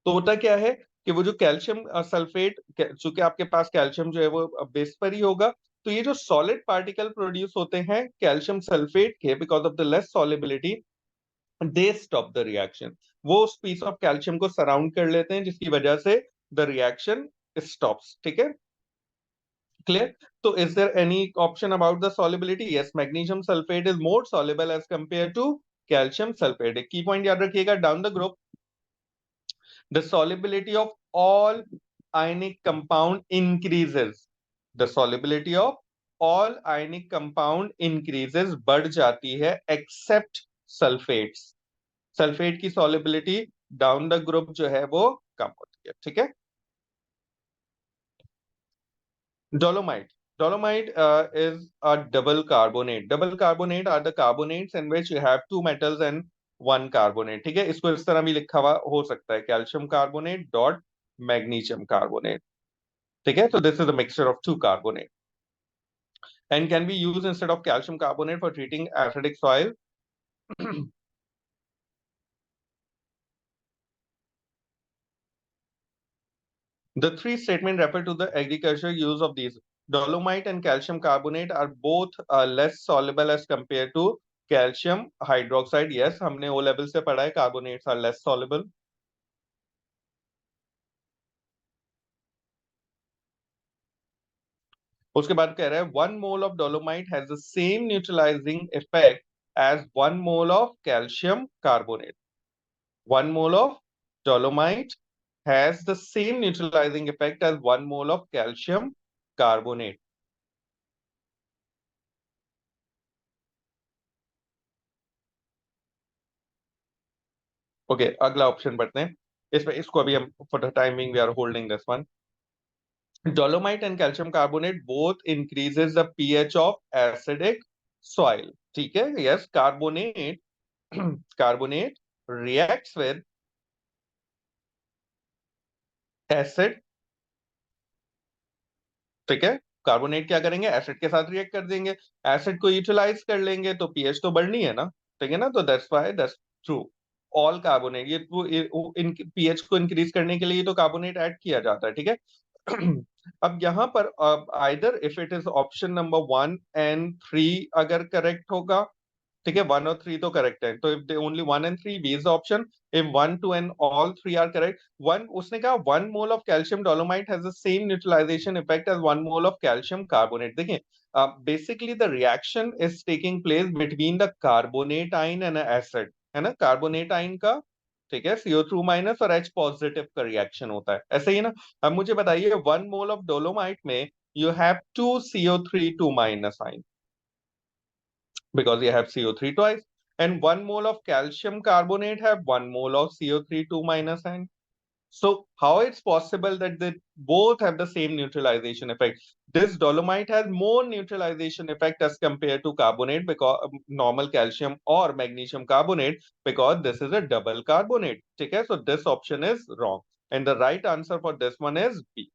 S1: तो होता क्या है कि वो जो कैल्शियम सल्फेट, चूंकि आपके पास कैल्शियम जो है वो बेस पर ही होगा, तो ये जो सॉलिड पार्टिकल प्रोड्यूस होते हैं कैल्शियम सल्फेट के, because of the less solubility, they stop the reaction. वो उस पीस ऑफ कैल्शियम को सराउंड कर लेते हैं, जिसकी वजह से द रिएक्शन स्टॉप्स, ठीक है। Clear? So, is there any option about the solubility? Yes, magnesium sulfate is more soluble as compared to calcium sulfate. एक key point याद रखिएगा, down the group, the solubility of all ionic compound increases. The solubility of all ionic compound increases, बढ़ जाती है except sulfates. सल्फेट की solubility down the group जो है वो कम होती है, ठीक है। Dolomite. Dolomite is a double carbonate. Double carbonate are the carbonates in which you have two metals and one carbonate. ठीक है, इसको इस तरह भी लिखा हुआ हो सकता है, calcium carbonate dot magnesium carbonate, ठीक है। So this is a mixture of two carbonate and can be used instead of calcium carbonate for treating acidic soil. The three statements refer to the agricultural use of these. Dolomite and calcium carbonate are both less soluble as compared to calcium hydroxide. Yes, हमने O level से पढ़ा है, carbonates are less soluble. उसके बाद कह रहा है 1 mole of dolomite has the same neutralizing effect as 1 mole of calcium carbonate. 1 mole of dolomite has the same neutralizing effect as 1 mole of calcium carbonate. Okay, अगला ऑप्शन पढ़ते हैं। इसमें इसको अभी हम for the timing we are holding this one. Dolomite and calcium carbonate both increases the pH of acidic soil, ठीक है। Yes, carbonate carbonate reacts with acid, ठीक है। कार्बोनेट क्या करेंगे, एसिड के साथ रिएक्ट कर देंगे, एसिड को यूटिलाइज कर लेंगे, तो पीएच तो बढ़नी है ना, ठीक है ना। तो that's why that's true. All carbonate, ये वो इन पीएच को इंक्रीज करने के लिए तो कार्बोनेट ऐड किया जाता है, ठीक है। अब यहाँ पर either if it is option number 1 and 3 अगर करेक्ट होगा, ठीक है, 1 और 3 तो करेक्ट है, तो if they only 1 and 3, B is the option. If 1, 2 and all 3 are correct, one उसने कहा 1 mole of calcium dolomite has the same neutralization effect as 1 mole of calcium carbonate. देखिए, basically the reaction is taking place between the carbonate ion and acid, है ना, कार्बोनेट आइन का, ठीक है, CO2 माइनस और H पॉजिटिव का रिएक्शन होता है, ऐसे ही ना। अब मुझे बताइए 1 mole ऑफ डोलोमाइट में यू हैव 2 CO3 2 माइनस आइन, because you have CO3 twice, and 1 mole of calcium carbonate have 1 mole of CO3 2 minus ion. So how it's possible that they both have the same neutralization effect? This dolomite has more neutralization effect as compared to carbonate, because normal calcium or magnesium carbonate, because this is a double carbonate. Okay, so this option is wrong, and the right answer for this one is B.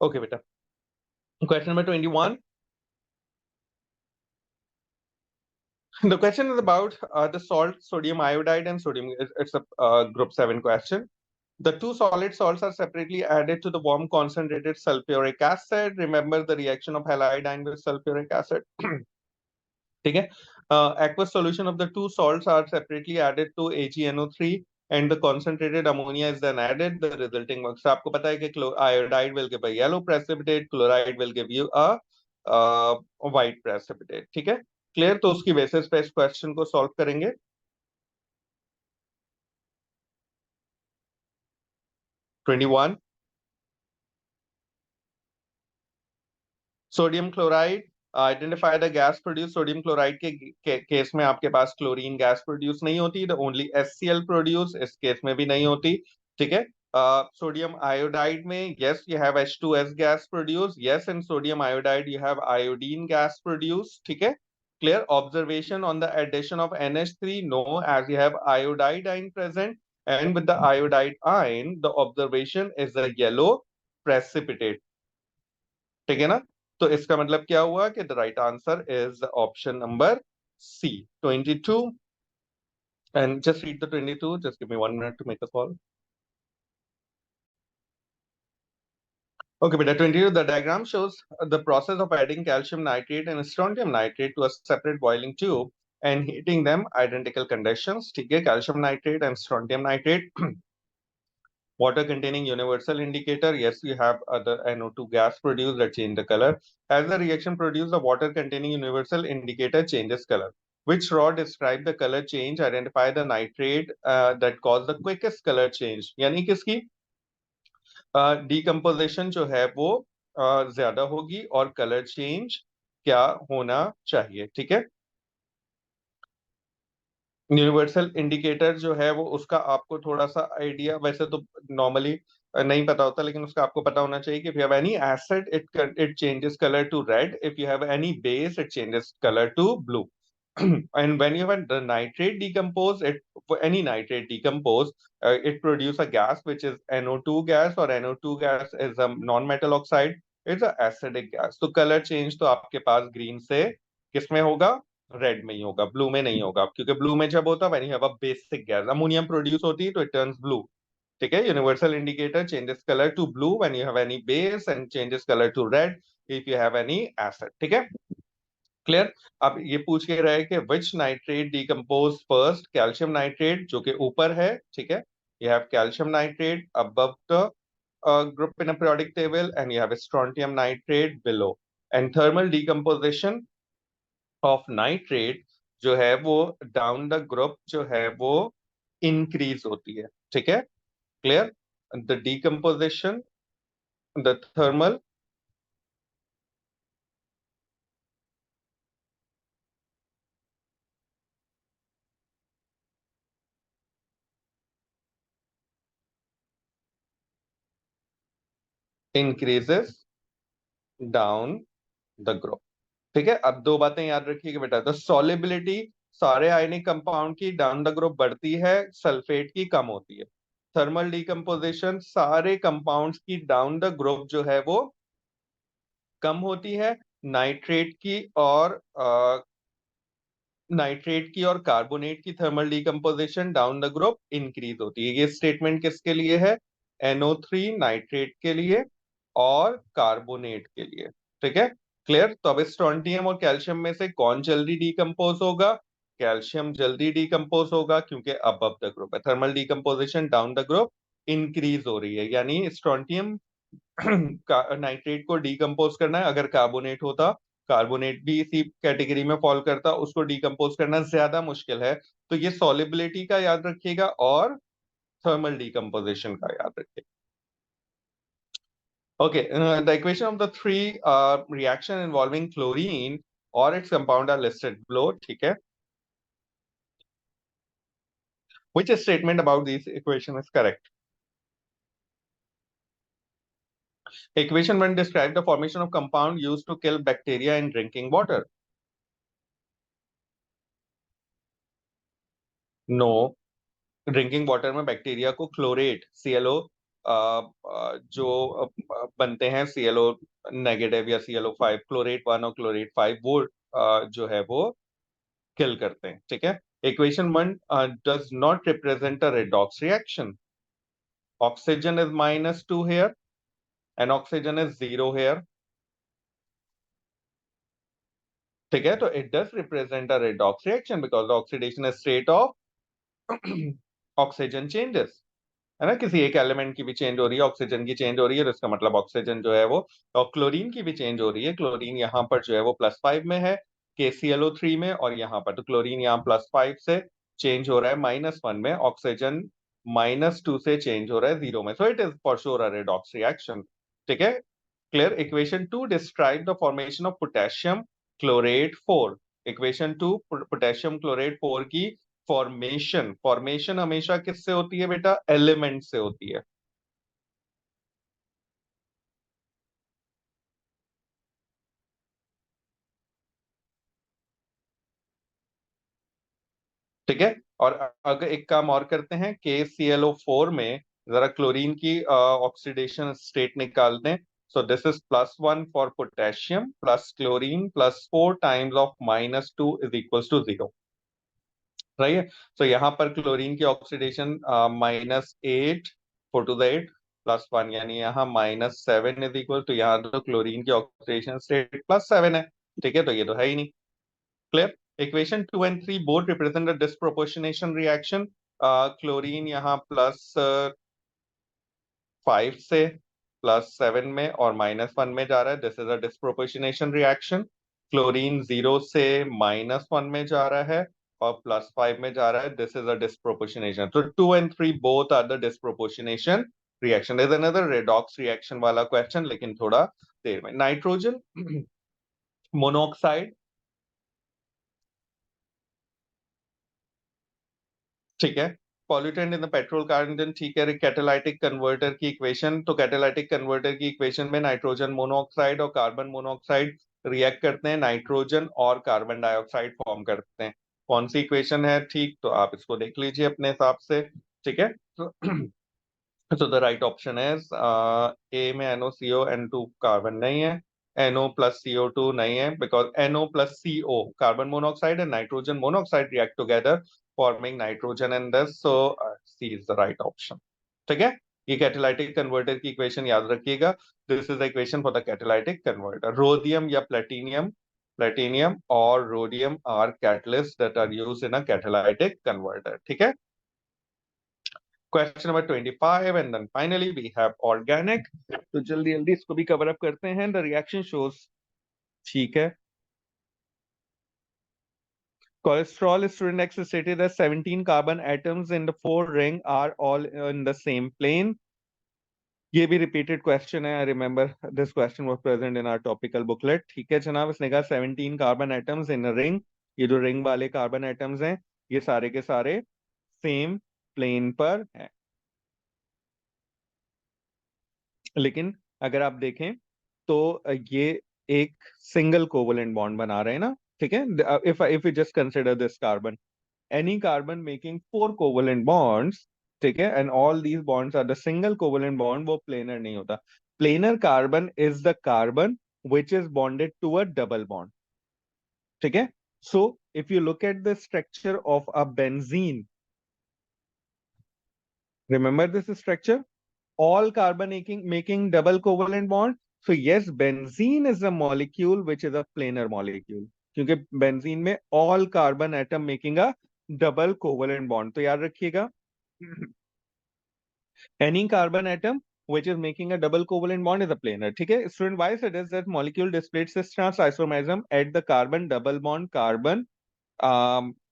S1: Okay बेटा, question number 21. The question is about the salt sodium iodide and sodium. It's a group 7 question. The two solid salts are separately added to the warm concentrated sulfuric acid. Remember the reaction of halide ion with sulfuric acid. ठीक है. Aqueous solution of the two salts are separately added to AgNO3 and the concentrated ammonia is then added. The resulting works. आपको पता है कि iodide will give a yellow precipitate, chloride will give you a white precipitate. ठीक है, क्लियर. तो उसकी बेसिस पे इस क्वेश्चन को सॉल्व करेंगे. 21. Sodium chloride, identify the gas produce. Sodium chloride के केस में आपके पास क्लोरीन गैस प्रोड्यूस नहीं होती, द ओनली HCl प्रोड्यूस. इस केस में भी नहीं होती. ठीक है. सोडियम आयोडाइड में yes you have H2S gas produce. Yes, in sodium iodide you have iodine gas produce. ठीक है, clear. Observation on the addition of NH3, no, as you have iodide ion present and with the iodide ion the observation is a yellow precipitate. ठीक है ना. तो इसका मतलब क्या हुआ कि the right answer is option number C, 22. And just read the 22. Just give me 1 minute to make a call. Okay, beta. 22. The diagram shows the process of adding calcium nitrate and strontium nitrate to a separate boiling tube and heating them identical conditions. ठीक है, calcium nitrate and strontium nitrate. Water containing universal indicator. Yes, you have the NO2 gas produced that change the color. As the reaction produces, the water containing universal indicator changes color. Which raw describe the color change? Identify the nitrate that cause the quickest color change. यानी किसकी decomposition जो है वो ज्यादा होगी और color change क्या होना चाहिए. ठीक है. यूनिवर्सल इंडिकेटर जो है वो उसका आपको थोड़ा सा आइडिया वैसे तो नॉर्मली नहीं पता होता, लेकिन उसका आपको पता होना चाहिए कि if you have any acid it changes colour to red, if you have any base it changes colour to blue. And when you have the nitrate decompose it, for any nitrate decompose, it produce a gas which is NO2 gas, or NO2 gas is a non-metal oxide. It's a acidic gas. तो color change तो आपके पास green से किस में होगा? रेड में ही होगा, ब्लू में नहीं होगा. क्योंकि ब्लू में जब होता है when you have a basic gas, ammonium produce होती है तो इट टर्न्स ब्लू. ठीक है. Universal indicator changes colour to blue when you have any base and changes colour to red if you have any acid. ठीक है, क्लियर. अब ये पूछ के रहे कि which nitrate decompose first. Calcium nitrate जो कि ऊपर है. ठीक है, you have calcium nitrate above the group in a periodic table and you have strontium nitrate below. And thermal decomposition of nitrate जो है वो डाउन द ग्रुप जो है वो इंक्रीज होती है. ठीक है, clear. The decomposition, the thermal increases down the group. ठीक है. अब दो बातें याद रखिएगा बेटा. द सॉलिबिलिटी सारे आयनिक कंपाउंड की डाउन द ग्रुप बढ़ती है, सल्फेट की कम होती है. थर्मल डिकम्पोजिशन सारे कंपाउंड्स की डाउन द ग्रुप जो है वो कम होती है. नाइट्रेट की और नाइट्रेट की और कार्बोनेट की thermal decomposition down the group increase होती है. ये स्टेटमेंट किसके लिए है? NO3 नाइट्रेट के लिए और कार्बोनेट के लिए. ठीक है, क्लियर. तो अब स्ट्रोंटियम और कैल्शियम में से कौन जल्दी डिकम्पोज होगा? कैल्शियम जल्दी डिकम्पोज होगा क्योंकि अबव द ग्रुप है. Thermal decomposition down the group increase हो रही है, यानी स्ट्रोंटियम नाइट्रेट को डिकम्पोज करना है. अगर कार्बोनेट होता, कार्बोनेट भी इसी कैटेगरी में फॉल करता, उसको डिकम्पोज करना ज्यादा मुश्किल है. तो ये सॉलिबिलिटी का याद रखिएगा और थर्मल डिकम्पोजिशन का याद रखिएगा. Okay, the equation of the three reaction involving chlorine और its compound are listed below. ठीक है, which statement about this equation is correct? Equation 1 describe the formation of compound used to kill bacteria in drinking water. No, drinking water में बैक्टीरिया को क्लोरेट ClO जो बनते हैं ClO नेगेटिव या ClO5, क्लोरेट 1 और क्लोरेट 5, वो जो है वो किल करते हैं, ठीक है। Equation 1 does not represent a redox reaction. Oxygen is -2 here and oxygen is 0 here. ठीक है, तो it does represent a redox reaction because the oxidation state of oxygen changes. है ना, किसी एक एलिमेंट की भी चेंज हो रही है, ऑक्सीजन की चेंज हो रही है, तो इसका मतलब ऑक्सीजन जो है वो, और क्लोरीन की भी चेंज हो रही है, क्लोरीन यहाँ पर जो है वो +5 में है, KClO3 में, और यहाँ पर तो क्लोरीन यहाँ +5 से चेंज हो रहा है -1 में, ऑक्सीजन -2 से चेंज हो रहा है 0 में. So it is for sure a redox reaction. ठीक है, clear. Equation 2 describe the formation of potassium chlorate 4. Equation 2 potassium chlorate 4 की फॉर्मेशन. फॉर्मेशन हमेशा किससे होती है बेटा? एलिमेंट से होती है. ठीक है, और अगर एक काम और करते हैं, KClO4 में जरा क्लोरीन की ऑक्सीडेशन स्टेट निकालते हैं. So this is +1 for potassium plus chlorine +4 times of -2 is equals to 0. Right है. तो यहाँ पर क्लोरीन की ऑक्सीडेशन -8, 4 to the 8 +1, यानी यहाँ -7 इज इक्वल, तो यहाँ तो क्लोरीन की ऑक्सीडेशन स्टेट +7 है. ठीक है, तो ये तो है ही नहीं. Clear. Equation 2 and 3 both represent a disproportionation reaction. Chlorine यहाँ +5 से +7 में और -1 में जा रहा है. This is a disproportionation reaction. Chlorine 0 से -1 में जा रहा है और +5 में जा रहा है. This is a disproportionation. तो 2 and 3 both are the disproportionation reaction. Is another redox reaction वाला क्वेश्चन, लेकिन थोड़ा देर में. Nitrogen monoxide. ठीक है, pollutant in the petrol car engine. ठीक है, कैटालाइटिक कन्वर्टर की इक्वेशन. तो कैटालाइटिक कन्वर्टर की इक्वेशन में नाइट्रोजन मोनोऑक्साइड और कार्बन मोनोऑक्साइड रिएक्ट करते हैं, नाइट्रोजन और कार्बन डाइऑक्साइड फॉर्म करते हैं. कौन सी इक्वेशन है? ठीक, तो आप इसको देख लीजिए अपने हिसाब से. ठीक है, तो so the right option is A में NOCO N2 कार्बन नहीं है, NO plus CO2 नहीं है, because NO plus CO carbon monoxide and nitrogen monoxide react together forming nitrogen and this, so C is the right option. ठीक है, ये कैटालाइटिक कन्वर्टर की इक्वेशन याद रखिएगा. This is the equation for the catalytic converter. Rhodium या प्लेटिनियम, प्लेटिनियम और rhodium are catalyst that are used in a catalytic converter. ठीक है. Question number 25 and then finally we have organic. तो जल्दी जल्दी इसको भी कवर अप करते हैं. The reaction shows. ठीक है, cholesterol student X stated that 17 carbon atoms in the 4 ring are all in the same plane. ये भी रिपीटेड क्वेश्चन है. I remember this question was present in our topical booklet. ठीक है जनाब, इसने कहा 17 कार्बन एटम्स इन रिंग. ये जो रिंग वाले कार्बन एटम्स हैं, ये सारे के सारे सेम प्लेन पर हैं. लेकिन अगर आप देखें तो ये एक सिंगल कोवलेंट बॉन्ड बना रहे हैं ना. ठीक है, if you just consider this carbon, any carbon making 4 covalent bonds. ठीक है, and all these bonds are the single covalent bond, वो planar नहीं होता. Planar carbon is the carbon which is bonded to a double bond. ठीक है, so if you look at the structure of a benzene, remember this structure, all carbon making double covalent bond. So yes, benzene is a molecule which is a planar molecule, क्योंकि बेंजीन में all carbon atom making a double covalent bond. तो याद रखिएगा, any carbon atom which is making a double covalent bond is a planar. ठीक है student, why suggests that molecule displays cis trans isomerism at the carbon double bond carbon.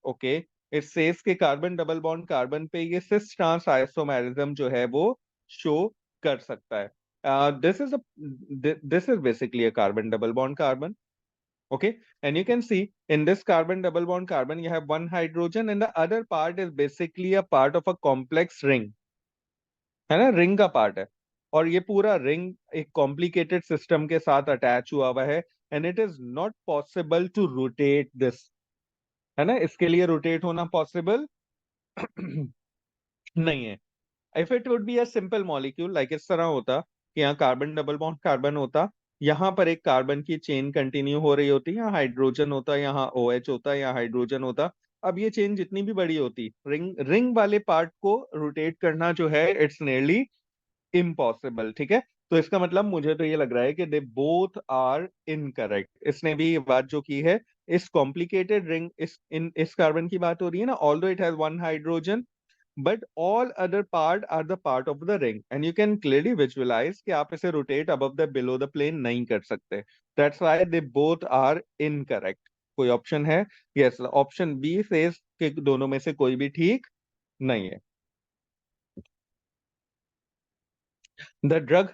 S1: Okay, it says के कार्बन डबल बॉन्ड कार्बन पे ये सिस ट्रांस आइसोमेरिज्म जो है वो शो कर सकता है. This is basically a carbon double bond carbon. Okay, and you can see in this carbon double bond carbon you have one hydrogen and the other part is basically a part of a complex ring. है ना, रिंग का पार्ट है. और ये पूरा रिंग एक कॉम्प्लिकेटेड सिस्टम के साथ अटैच हुआ हुआ है, and it is not possible to rotate this. है ना, इसके लिए रोटेट होना पॉसिबल नहीं है. If it would be a simple molecule like इस तरह होता कि यहाँ कार्बन डबल बॉन्ड कार्बन होता, यहाँ पर एक कार्बन की चेन कंटिन्यू हो रही होती, यहाँ हाइड्रोजन होता, यहाँ OH होता, यहाँ हाइड्रोजन होता। अब ये चेन जितनी भी बड़ी होती, रिंग रिंग वाले पार्ट को रोटेट करना जो है इट्स नियरली इम्पॉसिबल, ठीक है। तो इसका मतलब मुझे तो ये लग रहा है कि दे बोथ आर इनकरेक्ट। इसने भी ये बात जो की है, इस कॉम्प्लिकेटेड रिंग, इस कार्बन की बात हो रही है ना, although it has one hydrogen but all other part are the part of the ring and you can clearly visualize कि आप इसे rotate above the below the plane नहीं कर सकते। That's why they both are incorrect। कोई ऑप्शन है? Yes, ऑप्शन बी says कि दोनों में से कोई भी ठीक नहीं है। The drug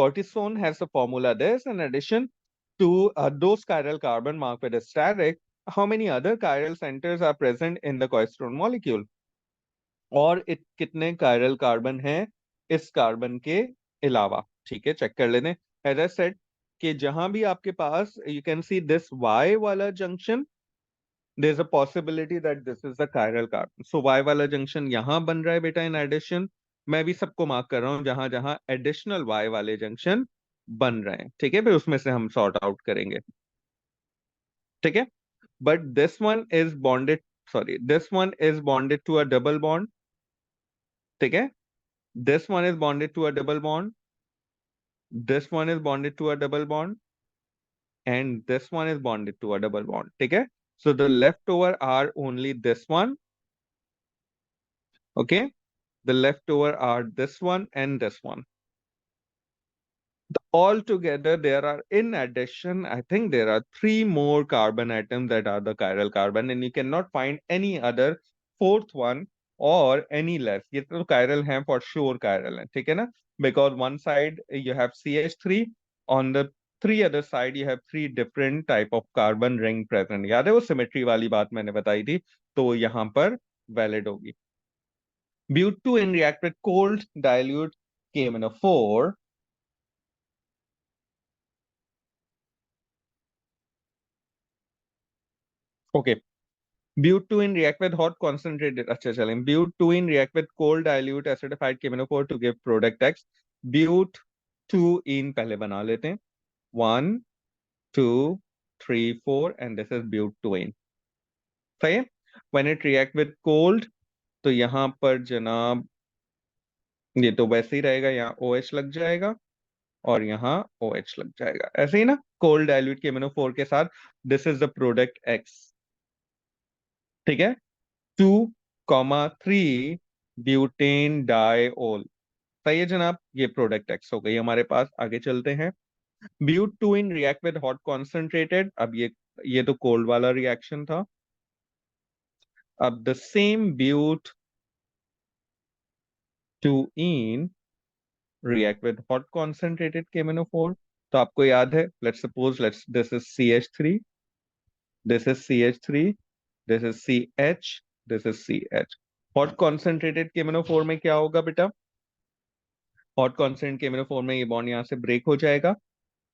S1: cortisone has a formula this in addition to those chiral carbon marked with a steric, how many other chiral centers are present in the cortisone molecule? और कितने कायरल कार्बन हैं इस कार्बन के अलावा, ठीक है, चेक कर लेने। एज आई सेड कि जहां भी आपके पास you can see this Y वाला junction, there is a possibility that this is the chiral carbon. So Y वाला जंक्शन यहां बन रहा है बेटा इन एडिशन। मैं भी सबको मार्क कर रहा हूं जहां जहां एडिशनल वाई वाले जंक्शन बन रहे हैं, ठीक है, फिर उसमें से हम सॉर्ट आउट करेंगे, ठीक है। But this one is bonded, sorry this one is bonded to a double bond, ठीक है। This one is bonded to a double bond. This one is bonded to a double bond. And this one is bonded to a double bond. Okay? So the leftover are only this one. Okay? The leftover are this one and this one. Altogether, there are, in addition, I think there are 3 more carbon atoms that are the chiral carbon, and you cannot find any other fourth one or any less. ये तो chiral हैं, for sure chiral हैं, ठीक है ना? Because one side you have CH3, on the three other side you have 3 different type of carbon ring present. याद है वो symmetry वाली बात मैंने बताई थी, तो यहाँ पर valid होगी। But2 react with cold dilute KMnO4. Okay. But2 react with hot concentrated, अच्छा चलें, but2 react with cold dilute acidified KMnO4 to give product X। but2 पहले बना लेते हैं, 1 2 3 4 and this is but2। सही है। when it react with cold, तो यहाँ पर जनाब ये तो वैसे ही रहेगा, यहाँ OH लग जाएगा और यहाँ OH लग जाएगा, ऐसे ही ना, कोल्ड डाइल्यूट KMnO4 के साथ। This is the product X, ठीक है। 2,3 ब्यूटेन डाइओल, सही है जनाब, ये प्रोडक्ट एक्स हो गई हमारे पास। आगे चलते हैं। But 2 react with hot concentrated, अब ये तो कोल्ड वाला रिएक्शन था। अब the same but 2 react with hot concentrated KMnO4। तो आपको याद है, let's suppose let's this is CH3, this is CH3, this is CH, this is CH। Hot concentrated KMnO4 में क्या होगा बेटा? हॉट कॉन्सेंट्रेटेड KMnO4 में ये बॉन्ड यहाँ से ब्रेक हो जाएगा,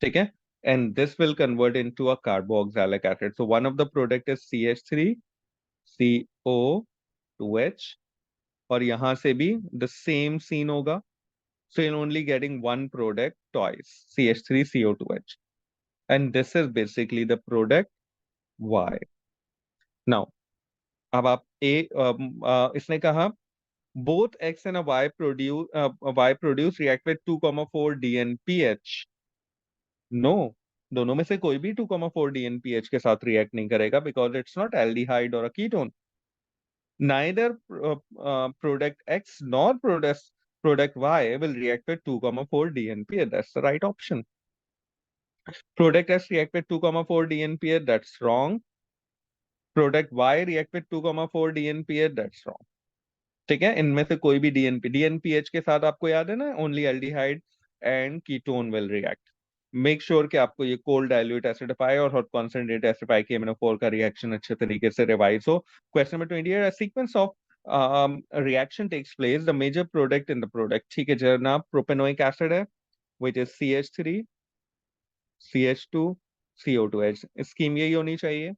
S1: ठीक है, and this will convert into a carboxylic acid। So one of the product is CH3 CO2H, और यहां से भी the same scene होगा। So you're only getting one product twice, CH3 CO2H, and this is basically the product Y। Now अब आप इसने कहा both X and a Y produce react with 2,4 DNPH। No, दोनों में से कोई भी 2,4 DNPH के साथ रिएक्ट नहीं करेगा, बिकॉज इट्स नॉट एल्डिहाइड और a ketone. Neither product X nor product Y will react with 2,4 DNPH। That's the right option। Product X react with 2,4 DNPH, that's wrong। Product Y react with 2,4 DNPH, that's wrong। ठीक है, इनमें से कोई भी DNPH के साथ आपको याद है ना, only aldehyde and ketone will react. Make sure कि आपको ये कोल्ड डाइल्यूट एसिडिफाई और हॉट कॉन्सेंट्रेट एसिडिफाई KMnO4 का रिएक्शन अच्छे तरीके से रिवाइज हो। Question number 20, sequence of reaction takes place, the major product in the product, ठीक है जनाब, प्रोपेनोइक एसिड है which is CH3 CH2 CO2H। Scheme यही होनी चाहिए,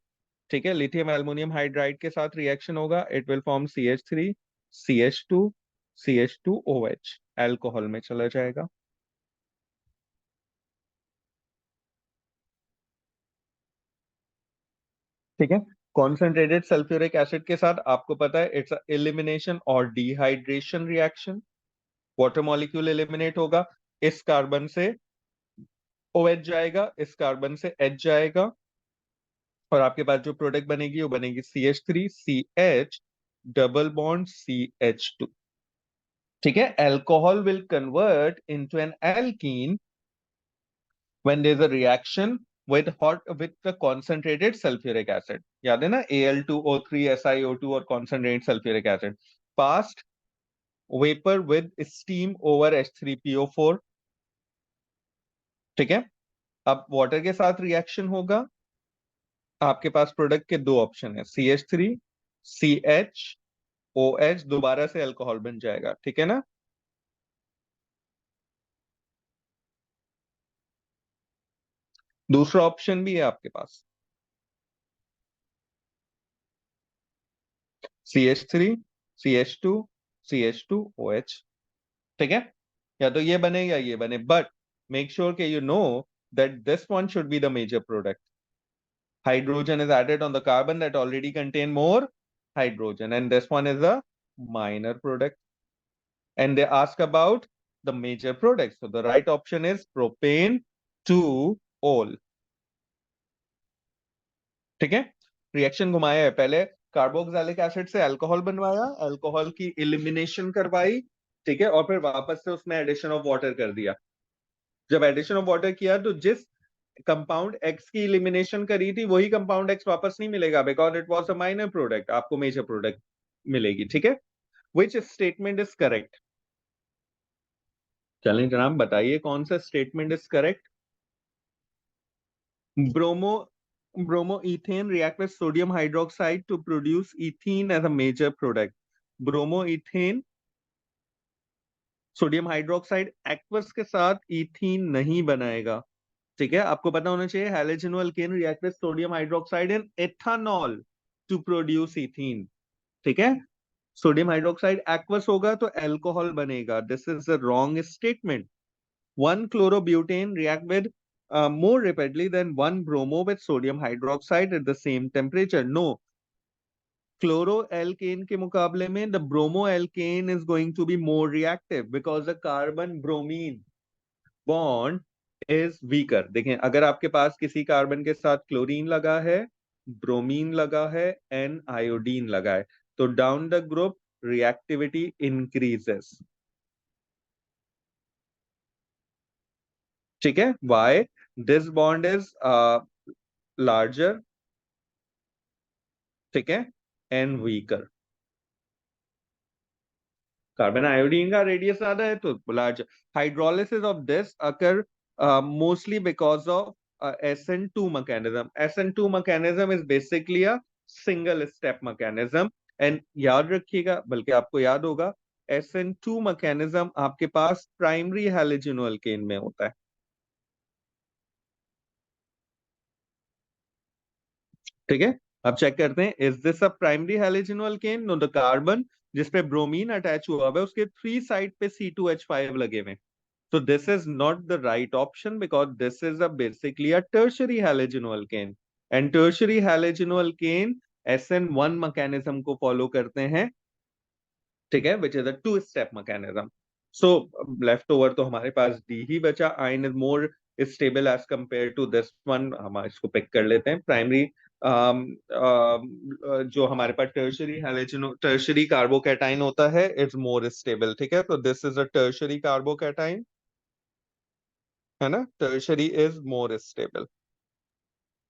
S1: ठीक है। लिथियम एल्युमिनियम हाइड्राइड के साथ रिएक्शन होगा, it will form CH3 CH2 CH2OH alcohol में चला जाएगा। ठीक है। कॉन्सेंट्रेटेड सल्फ्यूरिक एसिड के साथ आपको पता है इट्स एलिमिनेशन और dehydration reaction. Water molecule eliminate होगा, इस कार्बन से OH जाएगा, इस कार्बन से H जाएगा, और आपके पास जो प्रोडक्ट बनेगी वो बनेगी CH3CH डबल बॉन्ड CH2। ठीक है। Alcohol will convert into an alkene when there is a reaction with the concentrated sulfuric acid। याद है ना, Al2O3 SiO2 और concentrated sulfuric acid passed vapor with steam over H3PO4। ठीक है। अब वाटर के साथ रिएक्शन होगा, आपके पास प्रोडक्ट के दो ऑप्शन है, CH3CHOH, दोबारा से अल्कोहल बन जाएगा। ठीक है ना। दूसरा ऑप्शन भी है आपके पास, CH3CH2CH2OH। ठीक है। या तो ये बने या ये बने, बट मेक श्योर के you know that this one should be the major product. Hydrogen is added on the carbon that already contain more hydrogen, and this one is a minor product. And they ask about the major products. So the right option is propane 2-ol। ठीक है। रिएक्शन घुमाया है, पहले कार्बोक्सिलिक एसिड से अल्कोहल बनवाया, अल्कोहल की एलिमिनेशन करवाई, ठीक है, और फिर वापस से उसमें एडिशन ऑफ वाटर कर दिया। जब एडिशन ऑफ वाटर किया तो जिस कंपाउंड एक्स की इलिमिनेशन करी थी वही कंपाउंड एक्स वापस नहीं मिलेगा, because it was a minor product, आपको मेजर प्रोडक्ट मिलेगी। ठीक है। Which statement is correct? चलें जनाब, बताइए कौन सा statement is correct. Bromo bromoethane react with sodium hydroxide to produce ethene as a major product. Bromoethane sodium hydroxide aqueous के साथ इथीन नहीं बनाएगा। ठीक है। आपको पता होना चाहिए halogeno alkane react with sodium hydroxide and ethanol to produce ethene. ठीक है। सोडियम हाइड्रोक्साइड एक्वस होगा तो अल्कोहल बनेगा। This is a wrong statement. One chlorobutane react with more rapidly than one bromo with sodium hydroxide at the same temperature। No, chloroalkane के मुकाबले में the bromoalkane is going to be more reactive because the carbon bromine bond is weaker. देखें, अगर आपके पास किसी कार्बन के साथ क्लोरीन लगा है, ब्रोमीन लगा है एंड आयोडीन लगा है, तो down the group reactivity increases. ठीक है। Why? This bond is larger, ठीक है, एंड वीकर। कार्बन आयोडीन का रेडियस ज्यादा है तो large. Hydrolysis of this occur mostly because of SN2 mechanism. SN2 mechanism is basically a single step mechanism. And याद रखिएगा, बल्कि आपको याद होगा, SN2 मैकेनिज्म आपके पास प्राइमरी हैलोजेनो अल्केन में होता है। ठीक है। अब चेक करते हैं, is this a primary halogeno alkane? No, the carbon जिसपे ब्रोमीन अटैच हुआ है उसके 3 साइड पे C2H5 लगे हुए। So this is not the right option because this is a basically a tertiary halogenoalkane, and tertiary halogenoalkane SN1 mechanism को follow करते हैं। ठीक है, which is a two step mechanism। So left over तो हमारे पास D ही बचा। iron is more stable as compared to this one। हम इसको पिक कर लेते हैं। प्राइमरी जो हमारे पास टर्शरी कार्बोकैटाइन होता है इट्स मोर स्टेबल। ठीक है, तो this is a tertiary carbocation, है ना। Tertiary is more stable.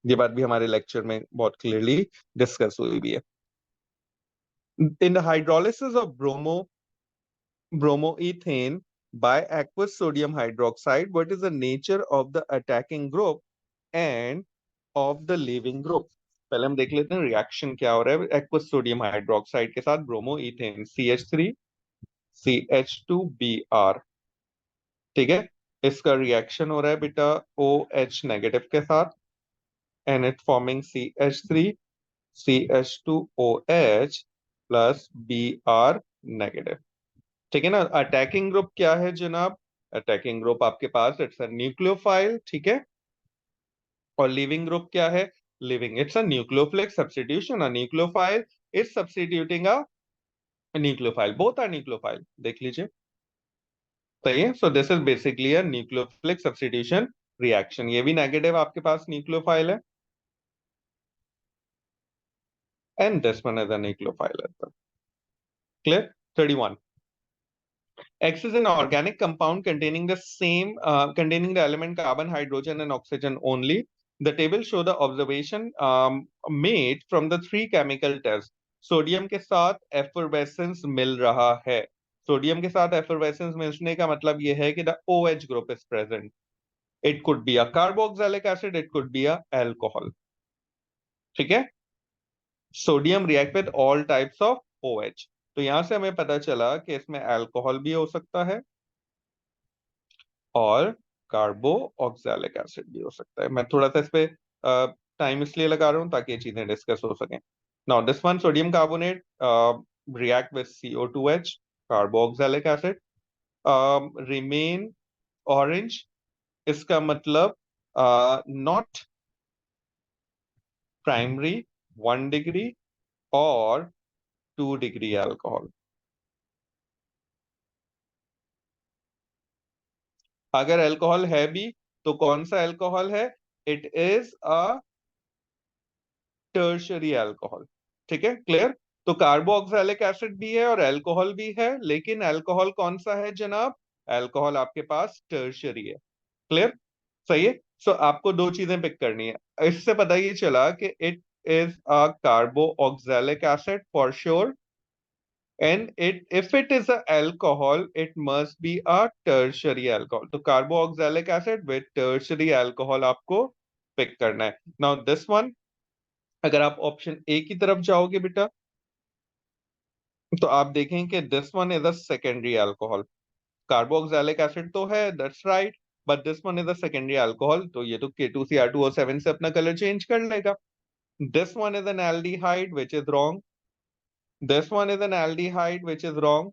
S1: ये बात भी हमारे लेक्चर में बहुत क्लियरली डिस्कस हुई भी है। In the hydrolysis of bromoethane by aqueous sodium hydroxide, what is the nature of the attacking group and of the leaving group? पहले हम देख लेते हैं रिएक्शन क्या हो रहा है एक्वस सोडियम हाइड्रोक्साइड के साथ ब्रोमोइथेन CH3CH2Br। ठीक है। इसका रिएक्शन हो रहा है बेटा OH नेगेटिव के साथ, and it forming CH3CH2OH plus Br negative। ठीक है ना। अटैकिंग ग्रुप क्या है जनाब? अटैकिंग ग्रुप आपके पास इट्स अ न्यूक्लियोफाइल, ठीक है। और लिविंग ग्रुप क्या है? Leaving it's a nucleophilic substitution, a nucleophile is substituting a nucleophile, both are nucleophile, देख लीजिए। सही है। So this is basically a nucleophilic substitution reaction. ये भी नेगेटिव आपके पास न्यूक्लियोफाइल है, and this one is a nucleophile as well. Clear? 31. X is an organic compound containing the containing the element carbon, hydrogen, and oxygen only. The table show the observation made from the three chemical tests. Sodium के साथ एफरवेसेंस मिल रहा है। सोडियम के साथ एफरवेसेंस मिलने का मतलब यह है कि the OH group is present. It could be a carboxylic acid, it could be a alcohol. ठीक है। Sodium react with all types of OH। तो यहां से हमें पता चला कि इसमें अल्कोहल भी हो सकता है और कार्बो ऑक्सैलिक एसिड भी हो सकता है। मैं थोड़ा सा इस पे टाइम इसलिए लगा रहा हूं ताकि ये चीजें डिस्कस हो सकें। Now this one sodium carbonate react with CO2H, कार्बो oxalic acid, remain orange. इसका मतलब नॉट प्राइमरी 1 डिग्री और 2 डिग्री अल्कोहल। अगर अल्कोहल है भी तो कौन सा अल्कोहल है? It is a tertiary alcohol. ठीक है, क्लियर। तो कार्बोक्सिलिक एसिड भी है और अल्कोहल भी है, लेकिन अल्कोहल कौन सा है जनाब? अल्कोहल आपके पास टर्शरी है। क्लियर? सही है। सो आपको दो चीजें पिक करनी है। इससे पता ये चला कि it is a carboxylic acid for sure, and it if it is a alcohol it must be a tertiary alcohol. तो carboxylic acid with tertiary alcohol आपको पिक करना है। नाउ दिस वन, अगर आप ऑप्शन ए की तरफ जाओगे बेटा, तो आप देखें कि this one is a secondary alcohol. Carboxylic acid तो है, that's right, but this one is a secondary alcohol, तो ये तो K2Cr2O7 से अपना कलर चेंज कर लेगा। This one is N aldehyde which is wrong, this one is N aldehyde which is wrong,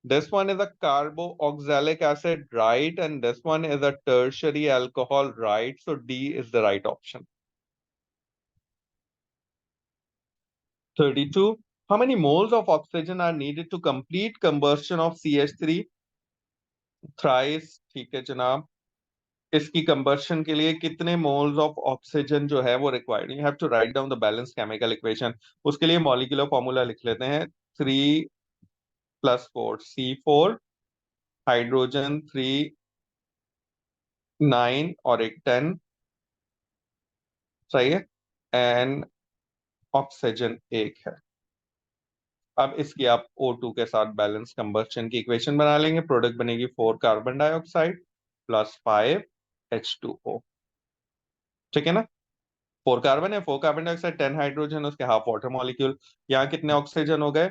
S1: this one is a carboxylic acid, right, and this one is a tertiary alcohol, right, so D is the right option. 32. How many moles of oxygen are needed to complete combustion of CH3 thrice? ठीक है जनाब। इसकी कंबर्शन के लिए कितने मोल्स ऑफ ऑक्सीजन जो है वो required? You have to write down the balance chemical equation. उसके लिए मॉलिक्यूलर फॉर्मूला लिख लेते हैं। 3+4 C4, हाइड्रोजन 3 9 और एक 10, सही है, एंड ऑक्सीजन एक है। अब इसकी आप O2 के साथ बैलेंस कंबस्शन की इक्वेशन बना लेंगे। प्रोडक्ट बनेगी 4 कार्बन डाइऑक्साइड प्लस 5 H2O। ठीक है ना। 4 कार्बन है, 4 कार्बन डाइऑक्साइड, 10 हाइड्रोजन, उसके हाफ वाटर मॉलिक्यूल। यहाँ कितने ऑक्सीजन हो गए?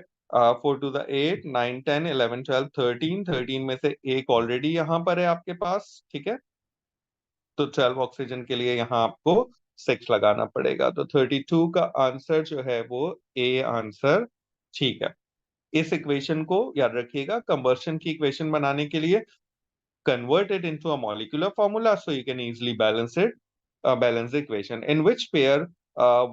S1: 4 to the 8, 9, 10, 11, 12, 13। 13 में से एक ऑलरेडी यहाँ पर है आपके पास, ठीक है। तो 12 ऑक्सीजन के लिए यहाँ आपको 6 लगाना पड़ेगा। तो 32 का आंसर जो है वो ए आंसर ठीक है। इस इक्वेशन को याद रखिएगा। कंबर्शन की इक्वेशन बनाने के लिए convert it into a molecular formula so you can easily balance the equation. In which pair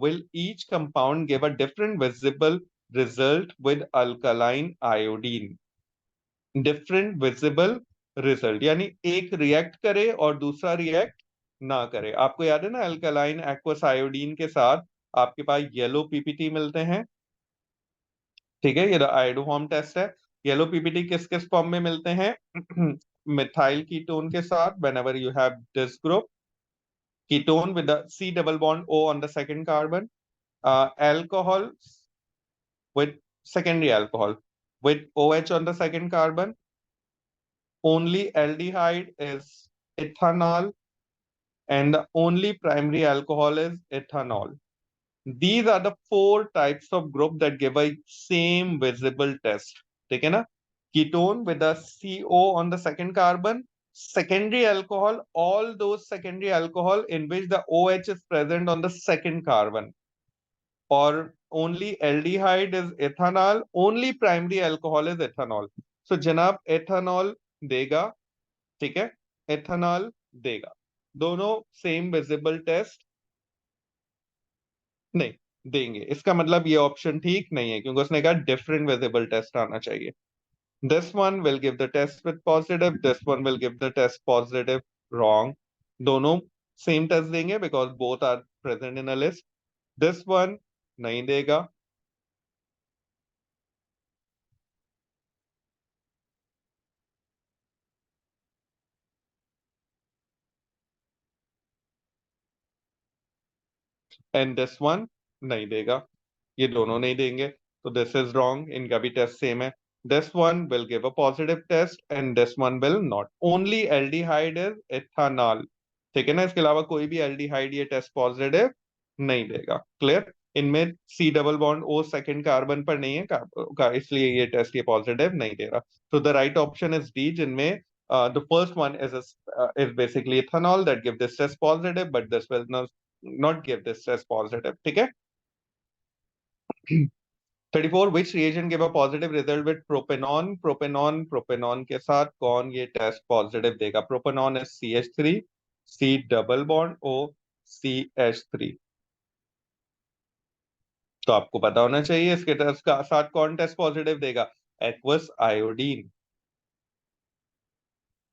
S1: will each compound give a different visible result with alkaline iodine? Different visible result यानी एक रिएक्ट करे और दूसरा रिएक्ट ना करे। आपको याद है ना, अल्कलाइन एक्वस आयोडीन के साथ आपके पास येलो पीपीटी मिलते हैं, ठीक है। ये आयोडोफॉर्म टेस्ट है। येलो पीपीटी किस किस फॉर्म में मिलते हैं? मिथाइल कीटोन के साथ, whenever you have this group, ketone with the C double bond O on the second carbon, alcohol with secondary alcohol with OH on the second carbon, only aldehyde is ethanol, and the only primary alcohol is ethanol. These are the 4 types of group that give a same visible test. ठीक है ना। Ketone with a CO on the second carbon, secondary alcohol, all those secondary alcohol in which the OH is present on the second carbon, or only aldehyde is ethanol, only primary alcohol is ethanol. तो जनाब एथेनॉल देगा, ठीक है, एथेनॉल देगा। दोनों सेम विजिबल टेस्ट नहीं देंगे, इसका मतलब ये ऑप्शन ठीक नहीं है, क्योंकि उसने कहा डिफरेंट विजिबल टेस्ट आना चाहिए। This one will give the test with positive, this one will give the test positive. Wrong. दोनों सेम टेस्ट देंगे because both are present in a list. This one नहीं देगा। And this one नहीं देगा। ये दोनों नहीं देंगे, तो दिस इज रॉन्ग, इनका भी टेस्ट सेम है। This one will give a positive test and this one will not. Only aldehyde is ethanol, ठीक है ना, इसके अलावा कोई भी एल्डिहाइड ये टेस्ट पॉजिटिव नहीं देगा। क्लियर? इनमें C double bond O second carbon पर नहीं है इसलिए ये टेस्ट ये पॉजिटिव नहीं दे रहा। तो the right option is D, जिनमें the first one is basically ethanol that give this test positive but this will not give this test positive, ठीक है। 34 which reagent give a positive result with propanone. Propanone के साथ कौन ये टेस्ट पॉजिटिव देगा? Propanone is CH3, C double bond O, CH3। तो आपको पता होना चाहिए इसके टेस्ट का साथ कौन टेस्ट पॉजिटिव देगा। Aqueous iodine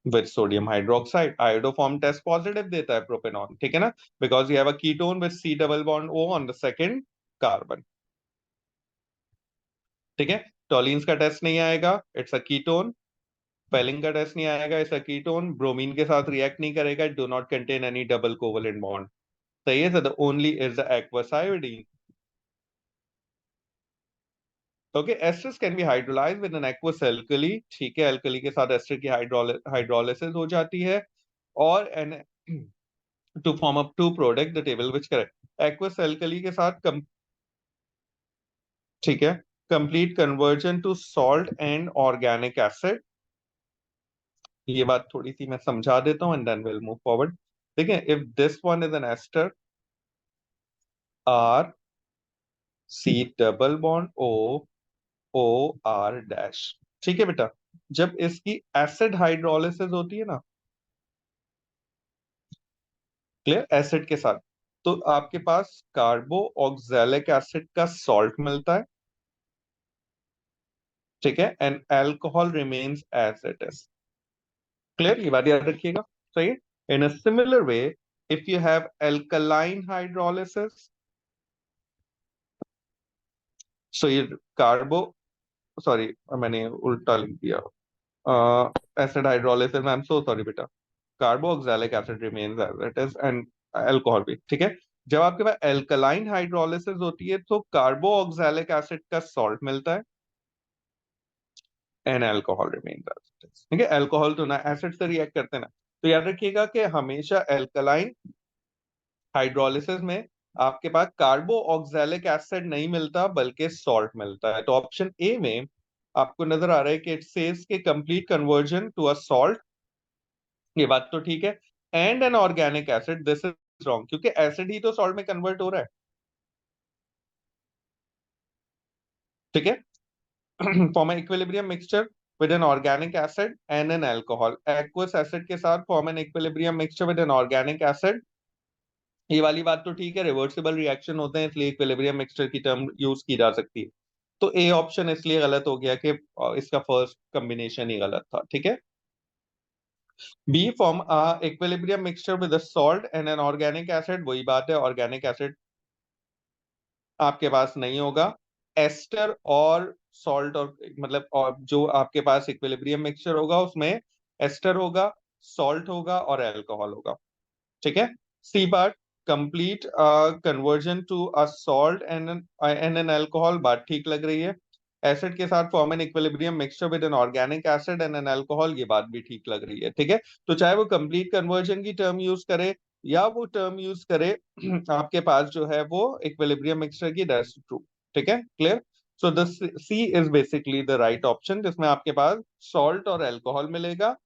S1: with sodium hydroxide, iodoform test positive देता है प्रोपेनॉन, ठीक है ना, because you have a ketone with C double bond O on the second carbon, ठीक है। टॉलिन्स का टेस्ट नहीं आएगा, इट्स अ कीटोन। पेलिंग का टेस्ट नहीं आएगा, इसका कीटोन। ब्रोमीन के साथ रिएक्ट नहीं करेगा, do not contain any double covalent bond. सही है, the only is the aqueous iodine. Okay, asters can be hydrolysed with an aqueous alkali, ठीक है, एल्कली के साथ एस्टर की हाइड्रोलिसिस हो जाती है, और N two form up to product the table which correct. Aqueous alkali के साथ ठीक है, complete conversion to salt and organic acid. ये बात थोड़ी सी मैं समझा देता हूँ and then will move forward. देखिए, if this one is an ester, R C double bond O, O R dash, ठीक है बेटा। जब इसकी एसिड हाइड्रोलिसिस होती है ना, क्लियर, एसिड के साथ, तो आपके पास कार्बो ऑक्सैलिक एसिड का सॉल्ट मिलता है, ठीक है, and alcohol remains as it is. Clear? ये बात याद रखिएगा, सही है। In a similar way, if you have alkaline hydrolysis, so ये कार्बो, सॉरी मैंने उल्टा लिख दिया, acid hydrolysis, I am so sorry बेटा। Carbo oxalic acid remains as it is and alcohol भी, ठीक है। जब आपके पास एल्कलाइन हाइड्रोलिसिस होती है तो कार्बो ऑक्सैलिक एसिड का सॉल्ट मिलता है and alcohol remains as it is, ठीक है। अल्कोहल तो ना एसिड से रिएक्ट करते हैं ना, तो याद रखिएगा कि हमेशा एल्कलाइन हाइड्रोलिसिस में आपके पास कार्बो ऑक्सैलिक एसिड नहीं मिलता बल्कि सॉल्ट मिलता है। तो ऑप्शन ए में आपको नजर आ रहा है कि इट सेज के complete conversion to a salt, ये बात तो ठीक है, and an organic acid, this is wrong, क्योंकि एसिड ही तो सॉल्ट में कन्वर्ट हो रहा है, ठीक है। Form an equilibrium mixture with an organic acid and an alcohol, aqueous acid के साथ form an equilibrium mixture with an organic acid, ये वाली बात तो ठीक है, रिवर्सिबल रिएक्शन होते हैं इसलिए इक्विलिब्रियम मिक्सचर की टर्म यूज की जा सकती है। तो ए ऑप्शन इसलिए गलत हो गया कि इसका फर्स्ट कॉम्बिनेशन ही गलत था, ठीक है। B form equilibrium mixture with salt and an organic acid, वही बात है, ऑर्गेनिक एसिड आपके पास नहीं होगा। एस्टर और सॉल्ट, और मतलब और जो आपके पास इक्विलिब्रियम मिक्सचर होगा उसमें एस्टर होगा, सॉल्ट होगा और अल्कोहल होगा, ठीक है। सी बात, complete conversion to a salt and an alcohol, बात ठीक लग रही है। एसिड के साथ form an equilibrium mixture with an organic acid and an alcohol, ये बात भी ठीक लग रही है, ठीक है। तो चाहे वो कंप्लीट कन्वर्जन की टर्म यूज करे या वो टर्म यूज करे, आपके पास जो है वो इक्विलिब्रियम मिक्सचर की, दैट्स ट्रू, ठीक है, clear. So the C is basically the right option, जिसमें आपके पास सॉल्ट और अल्कोहल मिलेगा